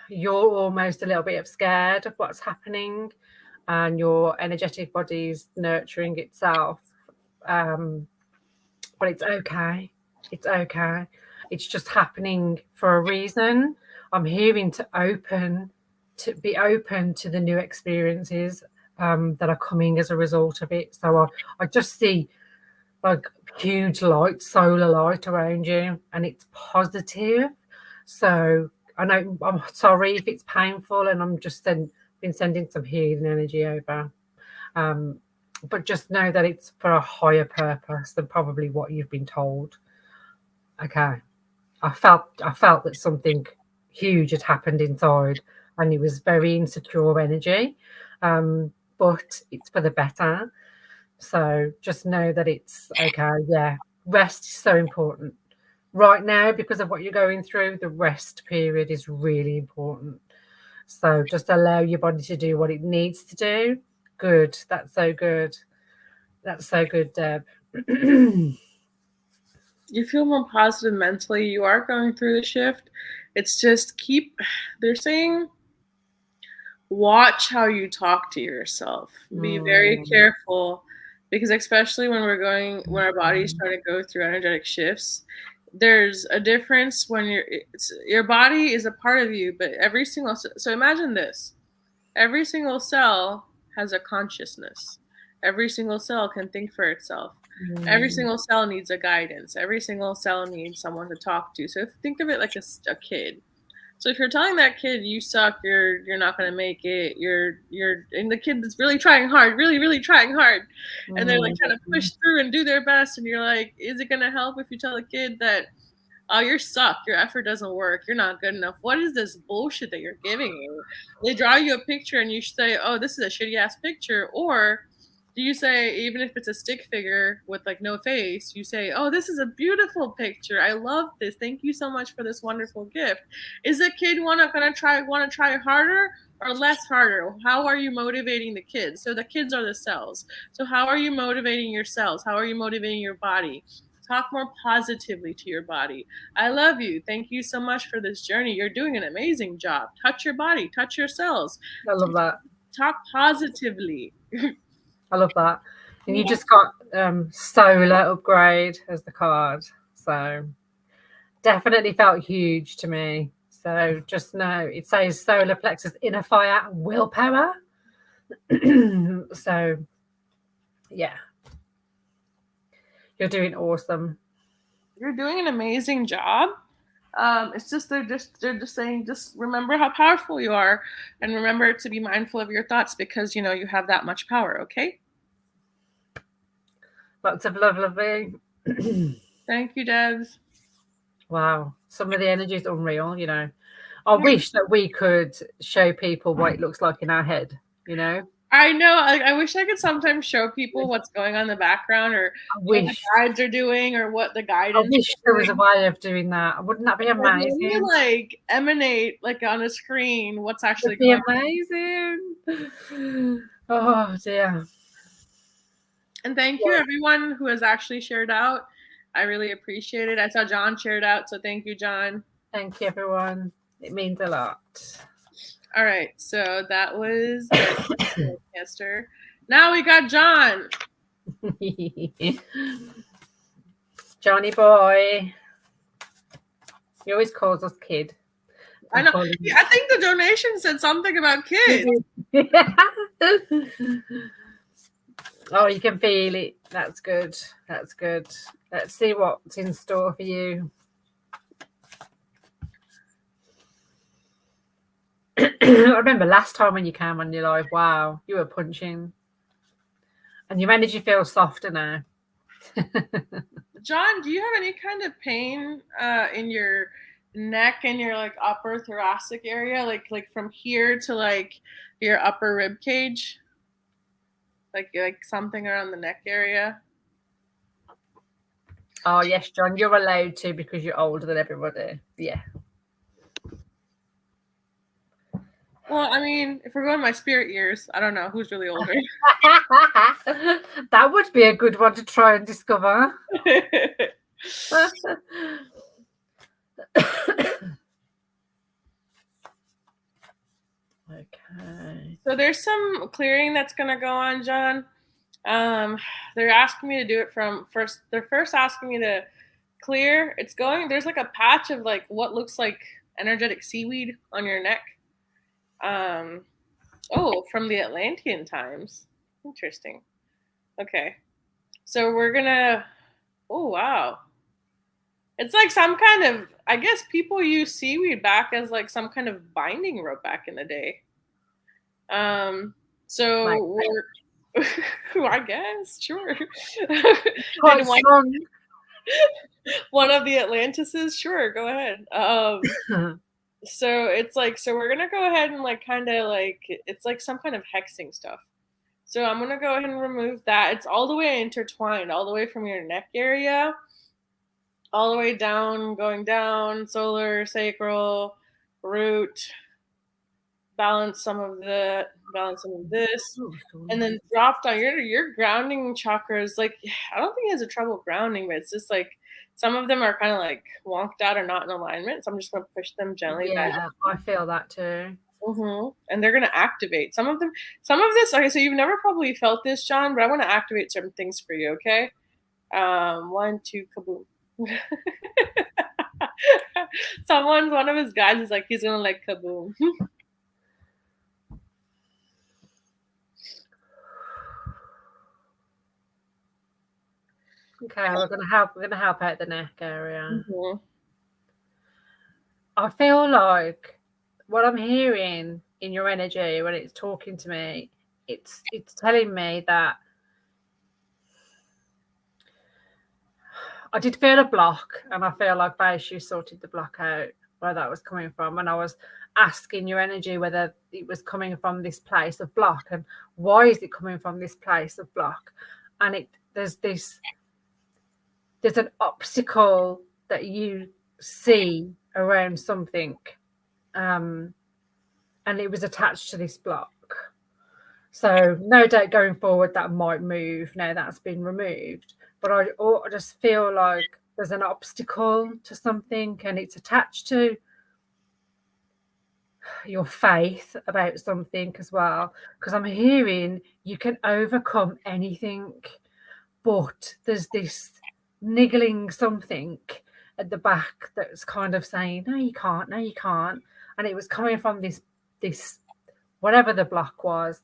almost a little bit scared of what's happening, and your energetic body's nurturing itself. But it's okay. It's okay. It's just happening for a reason. I'm hearing to be open to the new experiences, that are coming as a result of it. So I just see like huge light, solar light around you, and it's positive. So I know I'm sorry if it's painful, and I'm just been sending some healing energy over. But just know that it's for a higher purpose than probably what you've been told. Okay. I felt that something huge had happened inside, and it was very insecure energy. But it's for the better. So just know that it's okay. Yeah. Rest is so important. Right now, because of what you're going through, the rest period is really important. So just allow your body to do what it needs to do. Good. That's so good. That's so good, Deb. You feel more positive mentally. You are going through the shift. It's just they're saying, watch how you talk to yourself. Be very careful, because especially when our bodies try to go through energetic shifts, there's a difference when your body is a part of you, but so imagine this. Every single cell has a consciousness. Every single cell can think for itself. Every single cell needs a guidance. Every single cell needs someone to talk to. So think of it like a kid. So if you're telling that kid you suck, you're not gonna make it, and the kid that's really trying hard, really trying hard, and they're like trying to push through and do their best, and you're like, is it gonna help if you tell a kid that, oh, you suck, your effort doesn't work, you're not good enough? What is this bullshit that you're giving you? They draw you a picture and you say, oh, this is a shitty ass picture, or do you say, even if it's a stick figure with like no face, you say, oh, this is a beautiful picture, I love this, thank you so much for this wonderful gift? Is the kid want to try harder or less harder? How are you motivating the kids? So the kids are the cells. So how are you motivating your cells? How are you motivating your body? Talk more positively to your body. I love you. Thank you so much for this journey. You're doing an amazing job. Touch your body, touch your cells. I love that. Talk positively. I love that. And you just got solar upgrade as the card. So definitely felt huge to me. So just know it says solar plexus, inner fire, willpower. So yeah. You're doing awesome. You're doing an amazing job. It's just they're just saying, just remember how powerful you are, and remember to be mindful of your thoughts, because you have that much power. Okay. Lots of love, lovely. Thank you, Debs. Wow, some of the energy is unreal. I wish that we could show people what it looks like in our head. I know. I wish I could sometimes show people what's going on in the background, or what the guides are doing, or what the guidance. I wish there was a way of doing that. Wouldn't that be amazing? You like emanate like on a screen what's actually going on. Amazing. Oh dear. And thank you everyone who has actually shared out. I really appreciate it. I saw John shared out, so thank you, John. Thank you, everyone. It means a lot. All right, so that was Esther. Now we got John. Johnny boy. He always calls us kid. I know. I think the donation said something about kids. Oh, you can feel it. That's good. That's good. Let's see what's in store for you. I remember last time when you came on your live, wow, you were punching. And your energy feels softer now. John, do you have any kind of pain in your neck and your like upper thoracic area, like from here to like your upper rib cage? Like something around the neck area? Oh yes, John, you're allowed to, because you're older than everybody. Yeah. Well, I mean, if we're going by spirit years, I don't know who's really older. That would be a good one to try and discover. Okay. So there's some clearing that's going to go on, John. They're asking me to do it they're first asking me to clear. There's like a patch of like what looks like energetic seaweed on your neck. Oh, from the Atlantean times. Interesting. Okay. So we're gonna, oh wow. It's like some kind of, I guess people use seaweed back as like some kind of binding rope back in the day. Like, So we're, I guess, sure. quite And strong. one of the Atlantises, sure, go ahead. So it's like, so we're gonna go ahead and like kind of like, it's like some kind of hexing stuff. So I'm gonna go ahead and remove that. It's all the way intertwined, all the way from your neck area, all the way down, going down, solar, sacral, root, balance some of this, and then drop down. Your grounding chakras, like I don't think he has a trouble grounding, but it's just like some of them are kind of like wonked out or not in alignment. So I'm just gonna push them gently back. Yeah, I feel that too. And they're gonna activate some of them. Some of this. Okay, so you've never probably felt this, John, but I want to activate certain things for you. Okay. 1, 2, kaboom. One of his guys is like, he's gonna like kaboom. Okay, we're gonna help out the neck area. Mm-hmm. I feel like what I'm hearing in your energy when it's talking to me, it's telling me that I did feel a block, and I feel like Baishu sorted the block out where that was coming from. And I was asking your energy whether it was coming from this place of block, and why is it coming from this place of block? And there's an obstacle that you see around something, and it was attached to this block. So no doubt going forward that might move now that's been removed, but I just feel like there's an obstacle to something, and it's attached to your faith about something as well, because I'm hearing you can overcome anything, but there's this niggling something at the back that's kind of saying no you can't, and it was coming from this whatever the block was.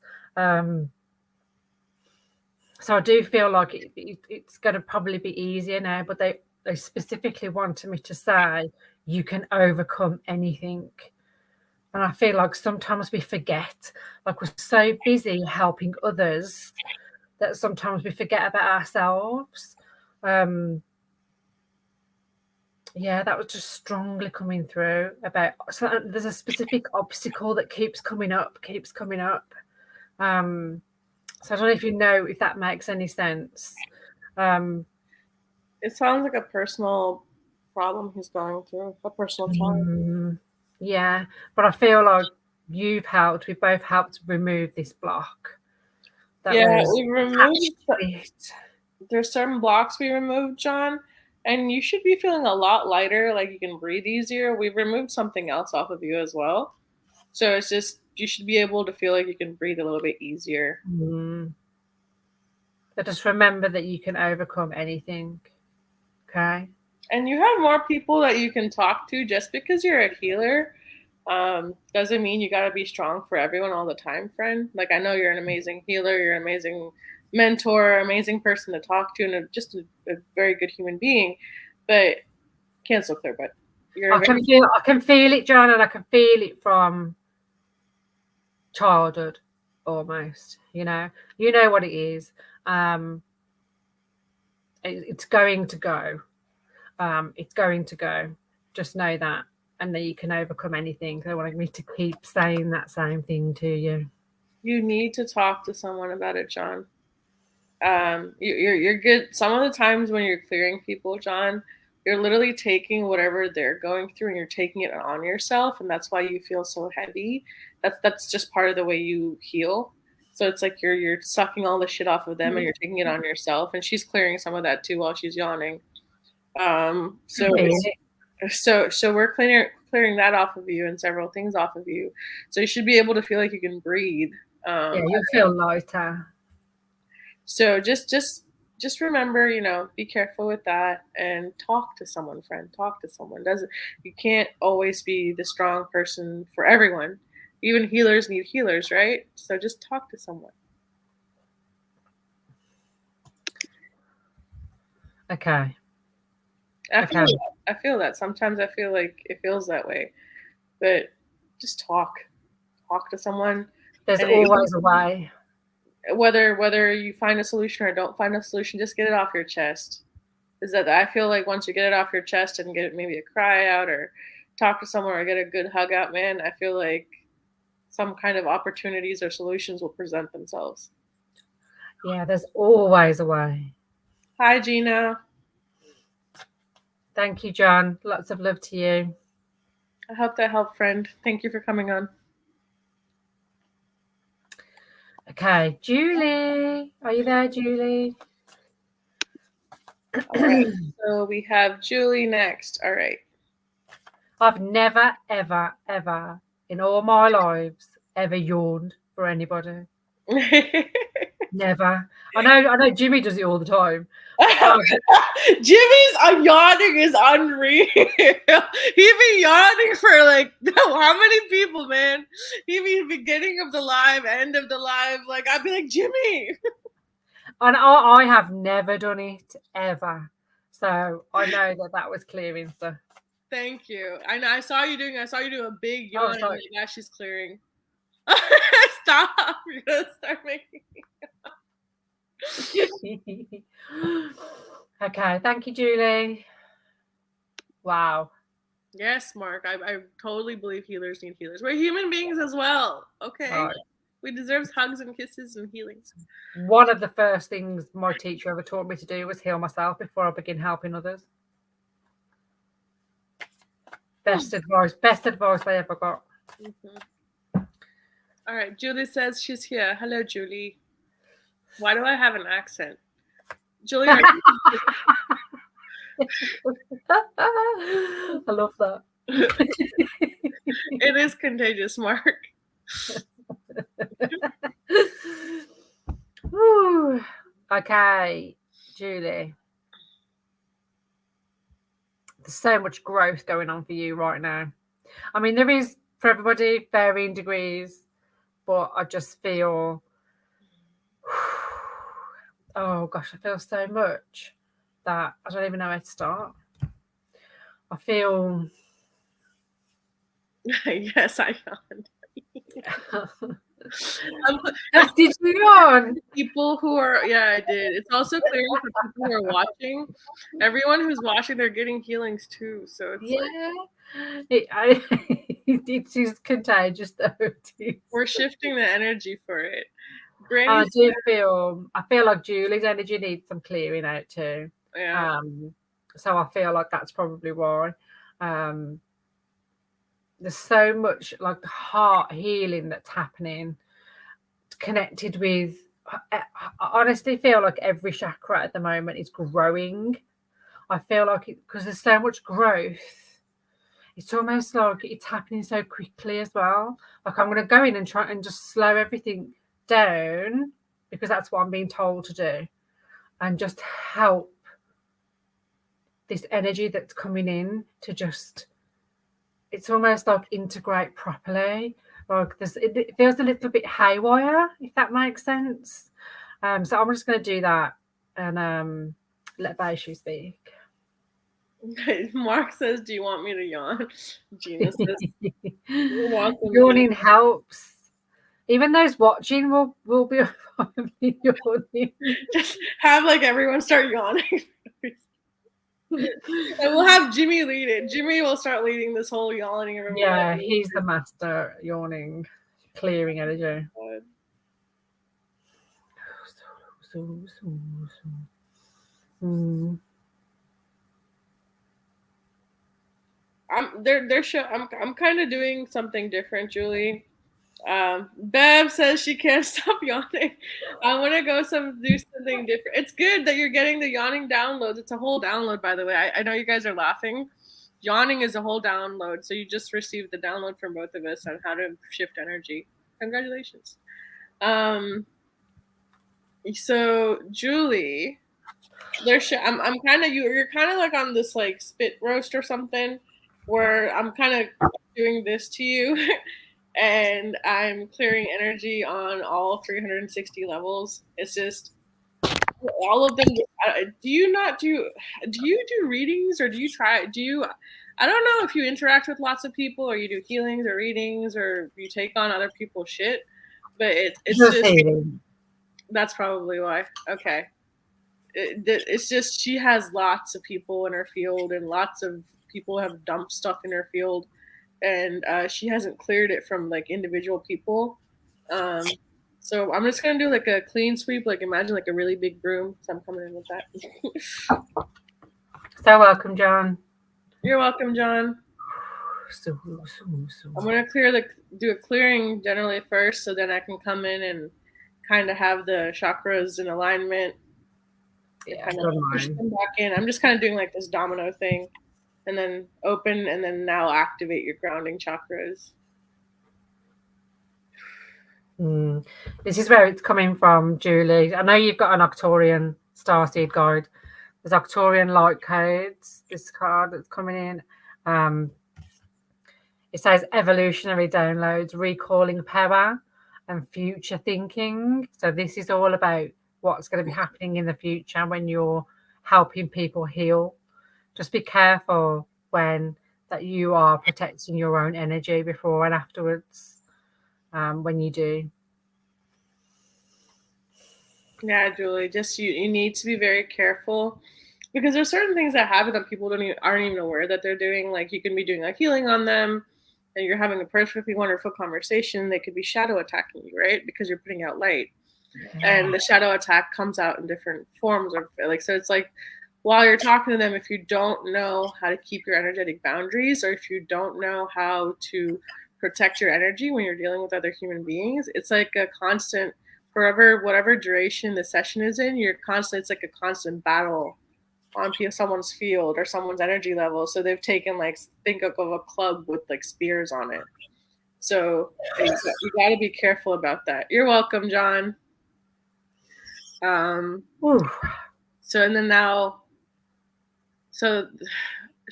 So I do feel like it's going to probably be easier now, but they specifically wanted me to say you can overcome anything. And I feel like sometimes we forget, like we're so busy helping others that sometimes we forget about ourselves. Yeah, that was just strongly coming through about, so there's a specific obstacle that keeps coming up. So I don't know if you know if that makes any sense. It sounds like a personal problem he's going through, a personal challenge. Yeah, but I feel like we both helped remove this block. We removed. There's certain blocks we removed, John, and you should be feeling a lot lighter, like you can breathe easier. We've removed something else off of you as well. So it's just, you should be able to feel like you can breathe a little bit easier. But just remember that you can overcome anything. Okay. And you have more people that you can talk to. Just because you're a healer doesn't mean you got to be strong for everyone all the time, friend. Like, I know you're an amazing healer, you're an amazing mentor, amazing person to talk to, and just a very good human being. But cancel clear, but I can feel it, John, and I can feel it from childhood almost. You know what it is. It's going to go. It's going to go. Just know that, and that you can overcome anything. They want me to keep saying that same thing to you. You need to talk to someone about it, John. You're good. Some of the times when you're clearing people, John, you're literally taking whatever they're going through and you're taking it on yourself, and that's why you feel so heavy. That's just part of the way you heal. So it's like you're sucking all the shit off of them and you're taking it on yourself. And she's clearing some of that too while she's yawning. So we're clearing that off of you and several things off of you. So you should be able to feel like you can breathe. Yeah, you'll feel lighter. So just remember, be careful with that and talk to someone, friend. Talk to someone. You can't always be the strong person for everyone. Even healers need healers, right? So just talk to someone. Okay. I feel that. Sometimes I feel like it feels that way. But just talk to someone. There's always a way. Whether you find a solution or don't find a solution, just get it off your chest. Is that I feel like once you get it off your chest and get maybe a cry out or talk to someone or get a good hug out, man, I feel like some kind of opportunities or solutions will present themselves. Yeah, there's always a way. Hi, Gina. Thank you, John. Lots of love to you. I hope that helped, friend. Thank you for coming on. Okay, Julie. Are you there, Julie? All right. So we have Julie next. All right. I've never, ever, ever in all my lives ever yawned for anybody. Never. I know Jimmy does it all the time. Jimmy's yawning is unreal. He be yawning for like how many people, man? He be beginning of the live, end of the live. Like I'd be like, Jimmy. And I have never done it ever. So I know that was clearing stuff. Thank you. I saw you do a big yawn. Oh, now she's clearing. Stop. You're gonna start making Okay, thank you, Julie. Wow. Yes, Mark. I totally believe healers need healers. We're human beings as well. Okay. Right. We deserve hugs and kisses and healings. One of the first things my teacher ever taught me to do was heal myself before I begin helping others. Best advice I ever got. Mm-hmm. All right, Julie says she's here. Hello, Julie. Why do I have an accent? Julie, I love that. It is contagious, Mark. Okay, Julie. There's so much growth going on for you right now. I mean, there is for everybody varying degrees, but I just feel, oh gosh, I feel so much that I don't even know where to start. I feel. Yes, I yawned. Did you yawn? People who are, yeah, I did. It's also clear for people who are watching. Everyone who's watching, they're getting healings too. So it's it's contagious though. We're shifting the energy for it. I feel like Julie's energy needs some clearing out too. Yeah. So I feel like that's probably why. There's so much like heart healing that's happening, connected with. I honestly feel like every chakra at the moment is growing. I feel like because there's so much growth, it's almost like it's happening so quickly as well. Like I'm going to go in and try and just slow everything down because that's what I'm being told to do, and just help this energy that's coming in to just. It's almost like integrate properly. Like it feels a little bit haywire, if that makes sense. So I'm just going to do that and let Baishu speak. Mark says, "Do you want me to yawn?" Gina says, "Yawning helps. Even those watching will be yawning. Just have like everyone start yawning." And we'll have Jimmy lead it. Jimmy will start leading this whole yawning. Yeah, he's the master yawning, clearing energy. I'm kind of doing something different, Julie. Bev says she can't stop yawning. I want to go do something different. It's good that you're getting the yawning downloads. It's a whole download, by the way. I know you guys are laughing. Yawning is a whole download. So you just received the download from both of us on how to shift energy. Congratulations. So Julie, I'm kind of you're kind of like on this like spit roast or something, where I'm kind of doing this to you. and I'm clearing energy on all 360 levels. It's just all of them. Do you do readings, or do you I don't know if you interact with lots of people, or you do healings or readings, or you take on other people's shit, but it's just healing. That's probably why. Okay. It's just she has lots of people in her field, and lots of people have dumped stuff in her field, and she hasn't cleared it from like individual people. So I'm just gonna do like a clean sweep, like imagine like a really big broom. So I'm coming in with that. So welcome, John. You're welcome, John. I'm gonna do a clearing generally first, so then I can come in and kind of have the chakras in alignment. Yeah, kind of push them back in. I'm just kind of doing like this domino thing, and then open, and then now activate your grounding chakras. This is where it's coming from, Julie. I know you've got an Arcturian starseed guide. There's Arcturian light codes. This card that's coming in. It says evolutionary downloads, recalling power, and future thinking. So this is all about what's going to be happening in the future when you're helping people heal. Just be careful that you are protecting your own energy before and afterwards, when you do. Yeah, Julie, just you need to be very careful, because there's certain things that happen that people aren't even aware that they're doing. Like you can be doing a healing on them, and you're having a perfectly wonderful conversation. They could be shadow attacking you, right? Because you're putting out light. Yeah. And the shadow attack comes out in different forms, or like, so it's like while you're talking to them, if you don't know how to keep your energetic boundaries, or if you don't know how to protect your energy when you're dealing with other human beings, it's like a constant, whatever duration the session is in, it's like a constant battle on someone's field or someone's energy level. So they've taken, like, think of a club with like spears on it. So you got to be careful about that. You're welcome, John. So, and then now, so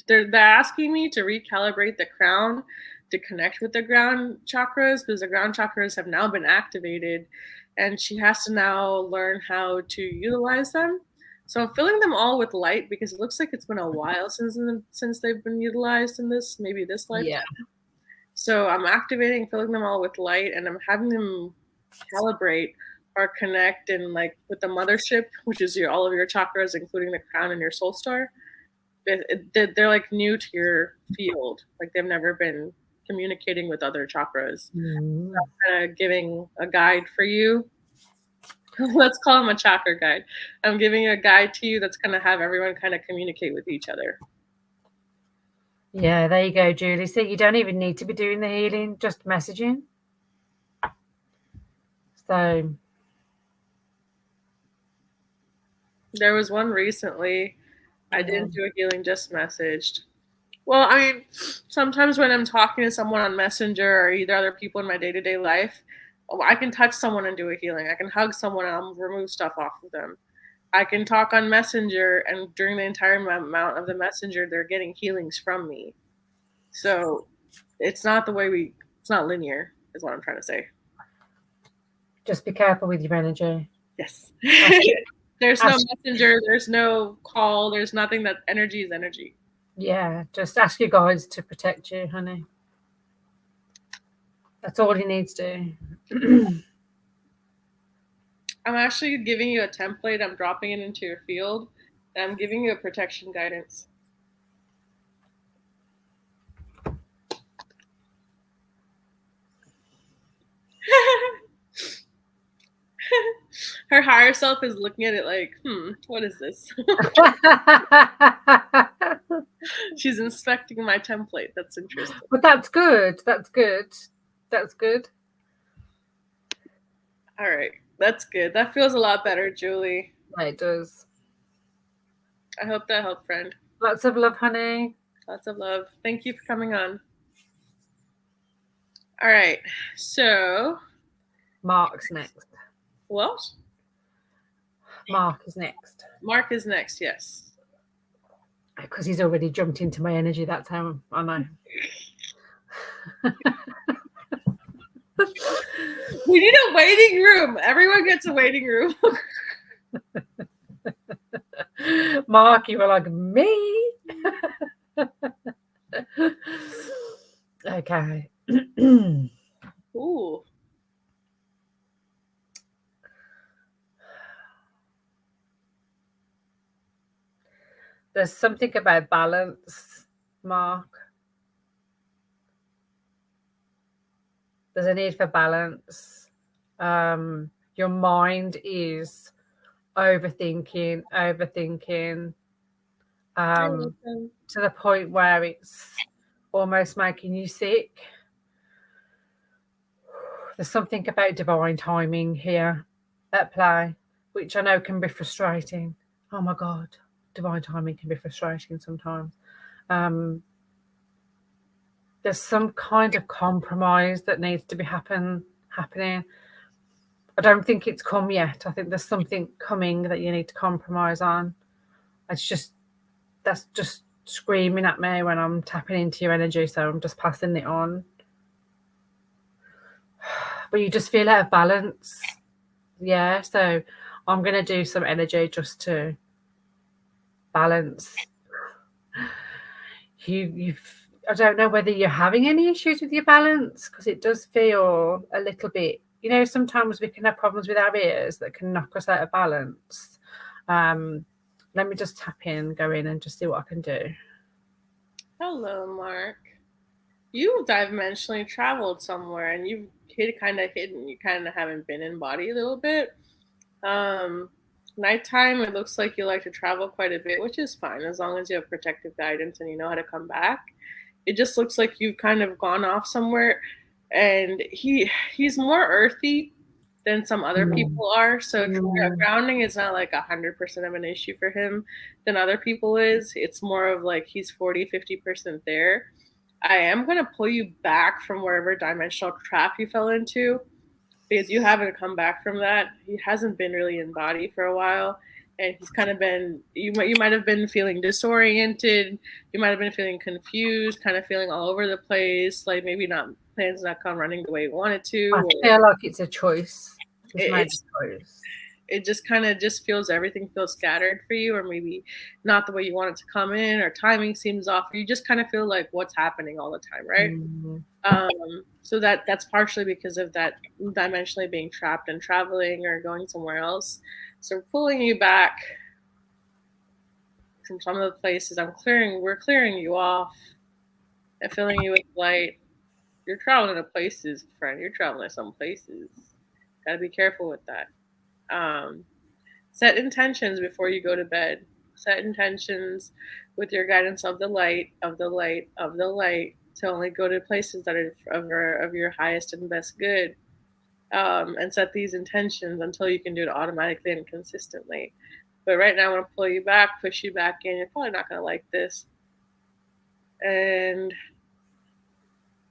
they're asking me to recalibrate the crown to connect with the ground chakras, because the ground chakras have now been activated, and she has to now learn how to utilize them. So I'm filling them all with light, because it looks like it's been a while since they've been utilized in this lifetime. Yeah. So I'm filling them all with light, and I'm having them calibrate or connect and like with the mothership, which is all of your chakras, including the crown and your soul star. They're like new to your field, like they've never been communicating with other chakras. So I'm kind of giving a guide for you. Let's call him a chakra guide. I'm giving a guide to you that's going to have everyone kind of communicate with each other. Yeah, there you go, Julie. So you don't even need to be doing the healing, just messaging. So there was one recently. I didn't do a healing, just messaged. Well, I mean, sometimes when I'm talking to someone on Messenger or either other people in my day-to-day life, I can touch someone and do a healing. I can hug someone and I'll remove stuff off of them. I can talk on Messenger, and during the entire amount of the Messenger, they're getting healings from me. So it's not it's not linear, is what I'm trying to say. Just be careful with your energy. Yes. There's no Messenger, there's no call, there's nothing. That energy is energy. Yeah, just ask your guides to protect you, honey. That's all you need to do. I'm actually giving you a template. I'm dropping it into your field, and I'm giving you a protection guidance. Her higher self is looking at it like, what is this? She's inspecting my template. That's interesting. But that's good. That's good. That's good. All right. That's good. That feels a lot better, Julie. Yeah, it does. I hope that helped, friend. Lots of love, honey. Lots of love. Thank you for coming on. All right. So Mark's next. What? Mark is next. Mark is next, yes. Because he's already jumped into my energy. That's how I know. We need a waiting room. Everyone gets a waiting room. Mark, you were like, me? Okay. Ooh. There's something about balance, Mark. There's a need for balance. Your mind is overthinking, to the point where it's almost making you sick. There's something about divine timing here at play, which I know can be frustrating. Oh my God, divine timing can be frustrating sometimes. There's some kind of compromise that needs to be happening. I don't think it's come yet. I think there's something coming that you need to compromise on. That's just screaming at me when I'm tapping into your energy, so I'm just passing it on. But you just feel out of balance. Yeah, so I'm going to do some energy just to balance. I don't know whether you're having any issues with your balance, because it does feel a little bit, sometimes we can have problems with our ears that can knock us out of balance. Let me just tap in, go in and just see what I can do. Hello, Mark. You dimensionally traveled somewhere and you've kind of hidden. You kind of haven't been in body a little bit. Nighttime, it looks like you like to travel quite a bit, which is fine as long as you have protective guidance and you know how to come back. It just looks like you've kind of gone off somewhere, and he's more earthy than some other people are. So grounding is not like 100% of an issue for him than other people is. It's more of like he's 40-50% there. I am going to pull you back from wherever dimensional trap you fell into, because you haven't come back from that. He hasn't been really in body for a while, and he's kind of been, you might have been feeling disoriented, you might have been feeling confused, kind of feeling all over the place, like maybe plans not come running the way you wanted to. I feel like it's a choice. It just kind of feels, everything feels scattered for you, or maybe not the way you want it to come in, or timing seems off. You just kind of feel like what's happening all the time, right? So that's partially because of that dimensionally being trapped and traveling or going somewhere else. So pulling you back from some of the places we're clearing you off and filling you with light. You're traveling to places, friend. You're traveling to some places. Gotta be careful with that. Set intentions before you go to bed. Set intentions with your guidance of the light, to only go to places that are of your highest and best good. And set these intentions until you can do it automatically and consistently. But right now, I'm going to pull you back, push you back in. You're probably not going to like this. And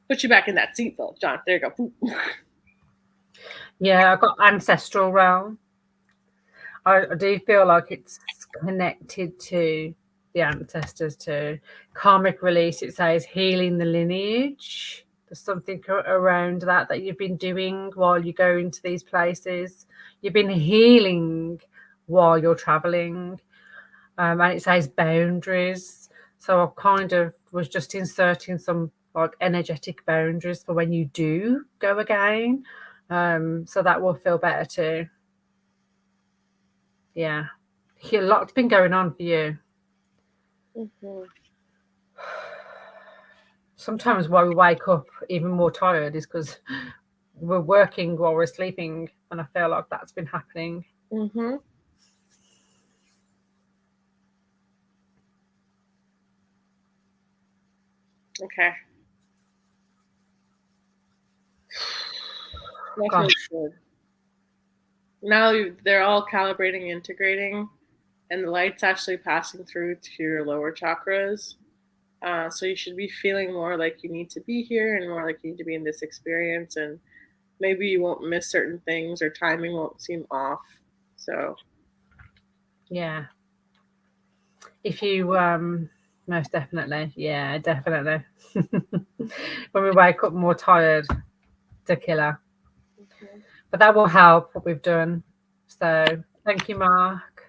put you back in that seat, though, John. There you go. Yeah, I've got ancestral realm. I do feel like it's connected to the ancestors, to karmic release. It says healing the lineage. There's something around that you've been doing while you go into these places. You've been healing while you're traveling. And it says boundaries. So I kind of was just inserting some like energetic boundaries for when you do go again. So that will feel better too. Yeah. A lot's been going on for you. Mm-hmm. Sometimes why we wake up even more tired is because we're working while we're sleeping, and I feel like that's been happening. Mm-hmm. Okay. That feels good. Now they're all calibrating, integrating, and the light's actually passing through to your lower chakras. So you should be feeling more like you need to be here and more like you need to be in this experience, and maybe you won't miss certain things or timing won't seem off. So yeah, if you most definitely, yeah, definitely. When we wake up more tired, a killer. But that will help what we've done. So thank you, Mark.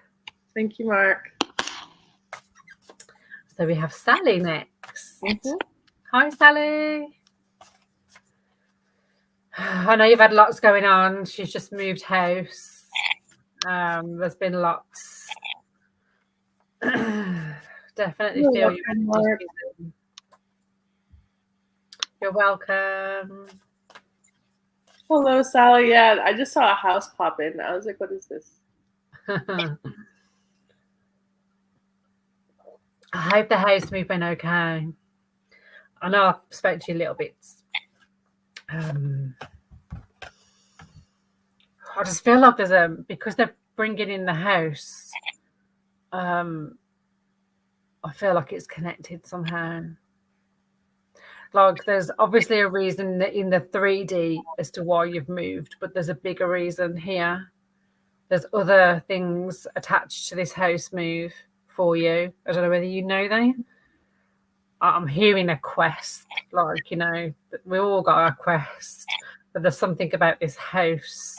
Thank you, Mark. So we have Sally next. Hi, Sally. I know you've had lots going on. She's just moved house. There's been lots. Definitely feel you. Mark. You're welcome. Hello, Sally. Yeah, I just saw a house pop in. I was like, what is this? I hope the house move went okay. I know I've spoken to you a little bit. I just feel like there's because they're bringing in the house. I feel like it's connected somehow. Like there's obviously a reason in the 3D as to why you've moved, but there's a bigger reason here. There's other things attached to this house move for you. I don't know whether you know that. I'm hearing a quest, like, you know, we all got a quest, but there's something about this house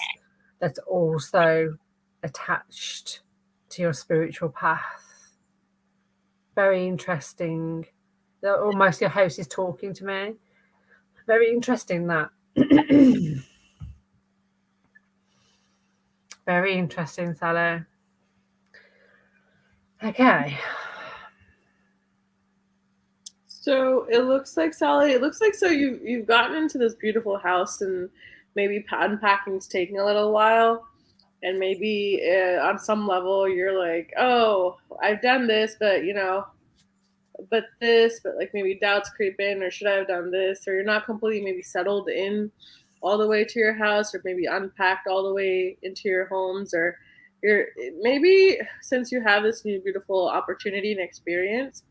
that's also attached to your spiritual path. Very interesting. Almost your house is talking to me. Very interesting that. Very interesting, Sally. Okay. So it looks like, Sally, so you've gotten into this beautiful house, and maybe unpacking's taking a little while, and maybe on some level you're like, oh, I've done this, but but like maybe doubts creep in, or should I have done this, or you're not completely maybe settled in all the way to your house, or maybe unpacked all the way into your homes, or you're maybe, since you have this new beautiful opportunity and experience,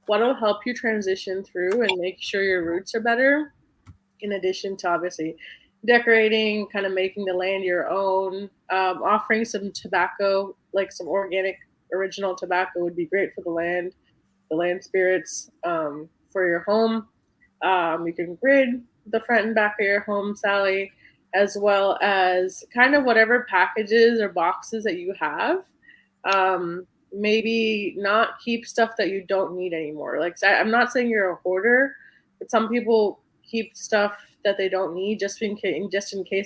what will help you transition through and make sure your roots are better, in addition to obviously decorating, kind of making the land your own, offering some tobacco, like some organic original tobacco would be great for the land spirits, for your home. You can grid the front and back of your home, Sally, as well as kind of whatever packages or boxes that you have. Maybe not keep stuff that you don't need anymore. Like, I'm not saying you're a hoarder, but some people keep stuff that they don't need just in case.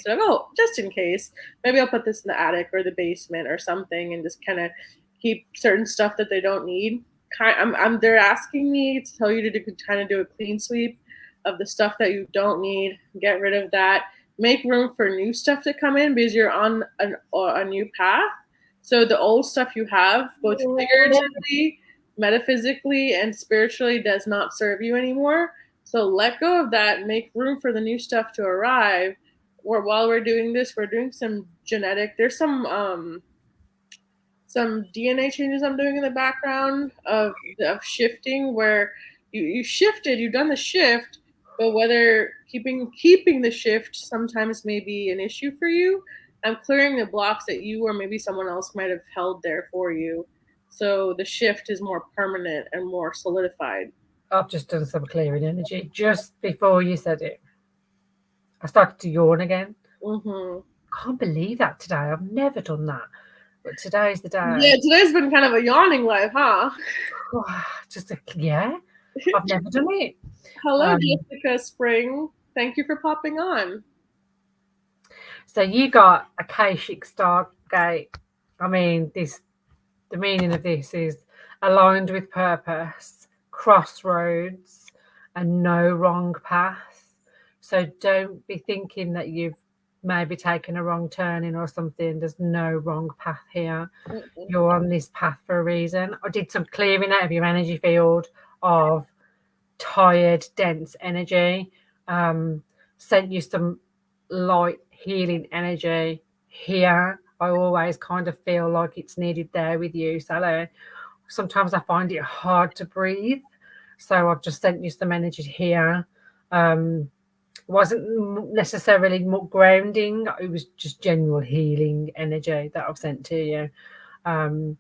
Like, oh, just in case, maybe I'll put this in the attic or the basement or something, and just kind of keep certain stuff that they don't need. They're asking me to tell you to kind of do a clean sweep of the stuff that you don't need. Get rid of that. Make room for new stuff to come in, because you're on a new path. So the old stuff you have, both figuratively, metaphysically, and spiritually, does not serve you anymore. So let go of that. Make room for the new stuff to arrive. Or while we're doing this, we're doing some genetic. There's some DNA changes I'm doing in the background of shifting, where you shifted, you've done the shift, but whether keeping the shift sometimes may be an issue for you. I'm clearing the blocks that you or maybe someone else might have held there for you. So the shift is more permanent and more solidified. I've just done some clearing energy just before you said it. I started to yawn again. Mm-hmm. Can't believe that today. I've never done that. But today's the day. Yeah, today's been kind of a yawning life, huh? Yeah. I've never done it. Hello, Jessica Spring. Thank you for popping on. So you got Akashic Stargate. I mean, the meaning of this is aligned with purpose, crossroads, and no wrong path. So don't be thinking that you've maybe taken a wrong turning or something. There's no wrong path here. You're on this path for a reason. I did some clearing out of your energy field of tired, dense energy. Sent you some light healing energy here. I always kind of feel like it's needed there with you, Sally. Sometimes I find it hard to breathe, so I've just sent you some energy here. It wasn't necessarily more grounding, it was just general healing energy that I've sent to you. There's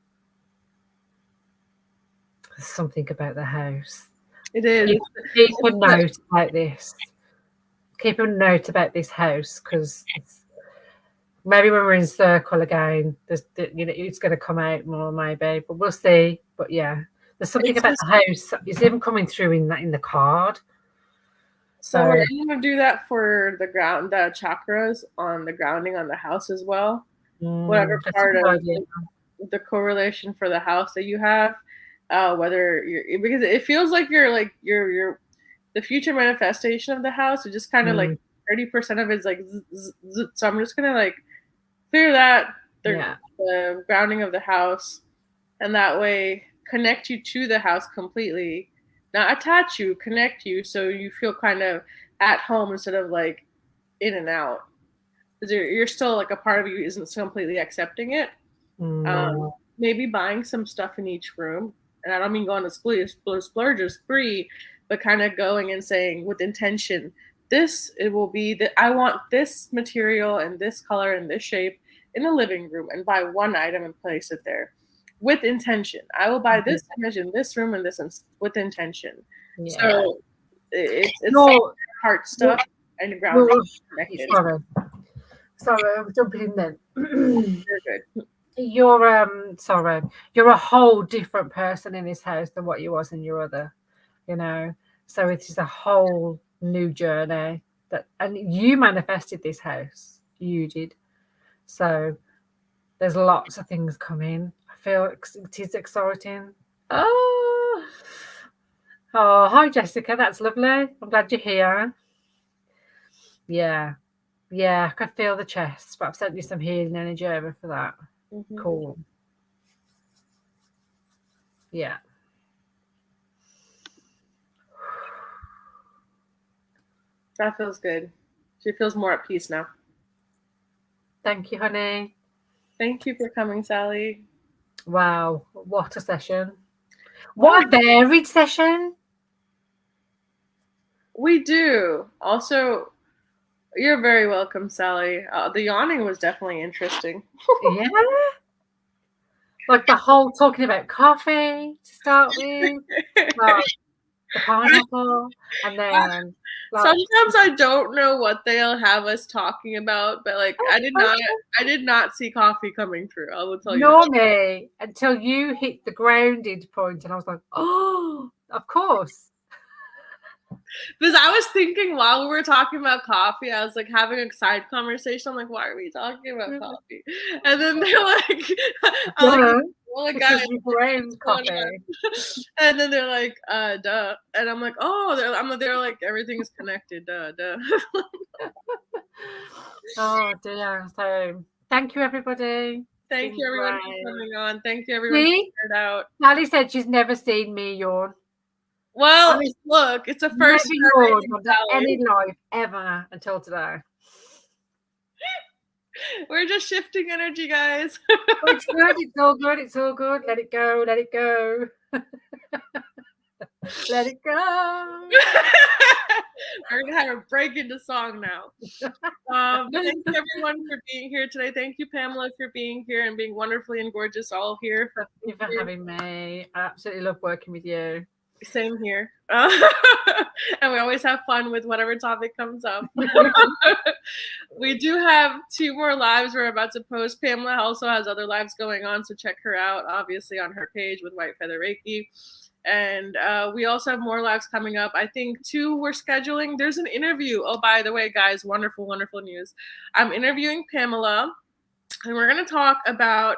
something about the house. It is. Keep a note about this. keep a note about this house, because maybe when we're in circle again, it's going to come out more, maybe, but we'll see. But yeah, there's something about the house. It's even coming through in the card. So I'm going to do that for the chakras on the grounding on the house as well. Whatever part of the correlation for the house that you have, whether because it feels like you're the future manifestation of the house is just kind of like 30% of it's like so I'm just gonna like clear that the grounding of the house, and that way connect you to the house completely, not attach you, connect you, so you feel kind of at home instead of like in and out, because you're still like a part of you isn't completely accepting it. Maybe buying some stuff in each room, and I don't mean going to splurges free, but kind of going and saying with intention, it will be that I want this material and this color and this shape in the living room, and buy one item and place it there with intention. I will buy this image in this room and this with intention. So it's heart stuff and ground connected. Sorry, I'm jumping in then. You're good. You're a whole different person in this house than what you was in your other, so it is a whole new journey and you manifested this house, you did. So there's lots of things coming. I feel it is exciting. Oh, hi Jessica, that's lovely. I'm glad you're here. Yeah, I can feel the chest, but I've sent you some healing energy over for that. Cool. Yeah. That feels good. She feels more at peace now. Thank you, honey. Thank you for coming, Sally. Wow, what a session. What a varied session. We do. Also, you're very welcome, Sally. The yawning was definitely interesting. Yeah. Like the whole talking about coffee to start with, like the pineapple, and then sometimes I don't know what they'll have us talking about, but like I did not see coffee coming through. I will tell you. Nor me, until you hit the grounded point, and I was like, oh, of course. Because I was thinking while we were talking about coffee, I was like having a side conversation. I'm like, why are we talking about coffee? And then they're like, guys, coffee. And then they're like, duh. And I'm like, oh, they're like, everything's connected, duh. Oh dear. So thank you, everybody. Thank you, everyone, for coming on. Thank you, everyone, for figured out. Sally said she's never seen me yawn. Well, look, it's a first any life ever until today. We're just shifting energy, guys. It's good. It's all good. It's all good. Let it go. Let it go. Let it go. We're gonna have a break into song now. Thank you, everyone, for being here today. Thank you, Pamela, for being here and being wonderfully and gorgeous all here. Thank you for having me. I absolutely love working with you. Same here. And we always have fun with whatever topic comes up. We do have 2 more lives we're about to post. Pamela also has other lives going on, so check her out, obviously, on her page with White Feather Reiki. And we also have more lives coming up. I think 2 we're scheduling. There's an interview. Oh, by the way, guys, wonderful, wonderful news. I'm interviewing Pamela. And we're going to talk about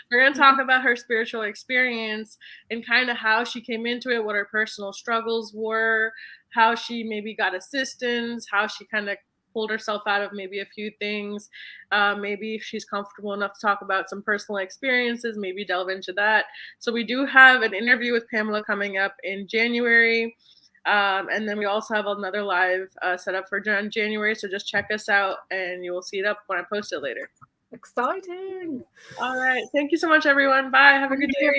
her spiritual experience and kind of how she came into it, what her personal struggles were, how she maybe got assistance, how she kind of pulled herself out of maybe a few things. Maybe if she's comfortable enough to talk about some personal experiences, maybe delve into that. So we do have an interview with Pamela coming up in January. And then we also have another live set up for January. So just check us out and you will see it up when I post it later. Exciting. All right. Thank you so much, everyone. Bye. Have a good day.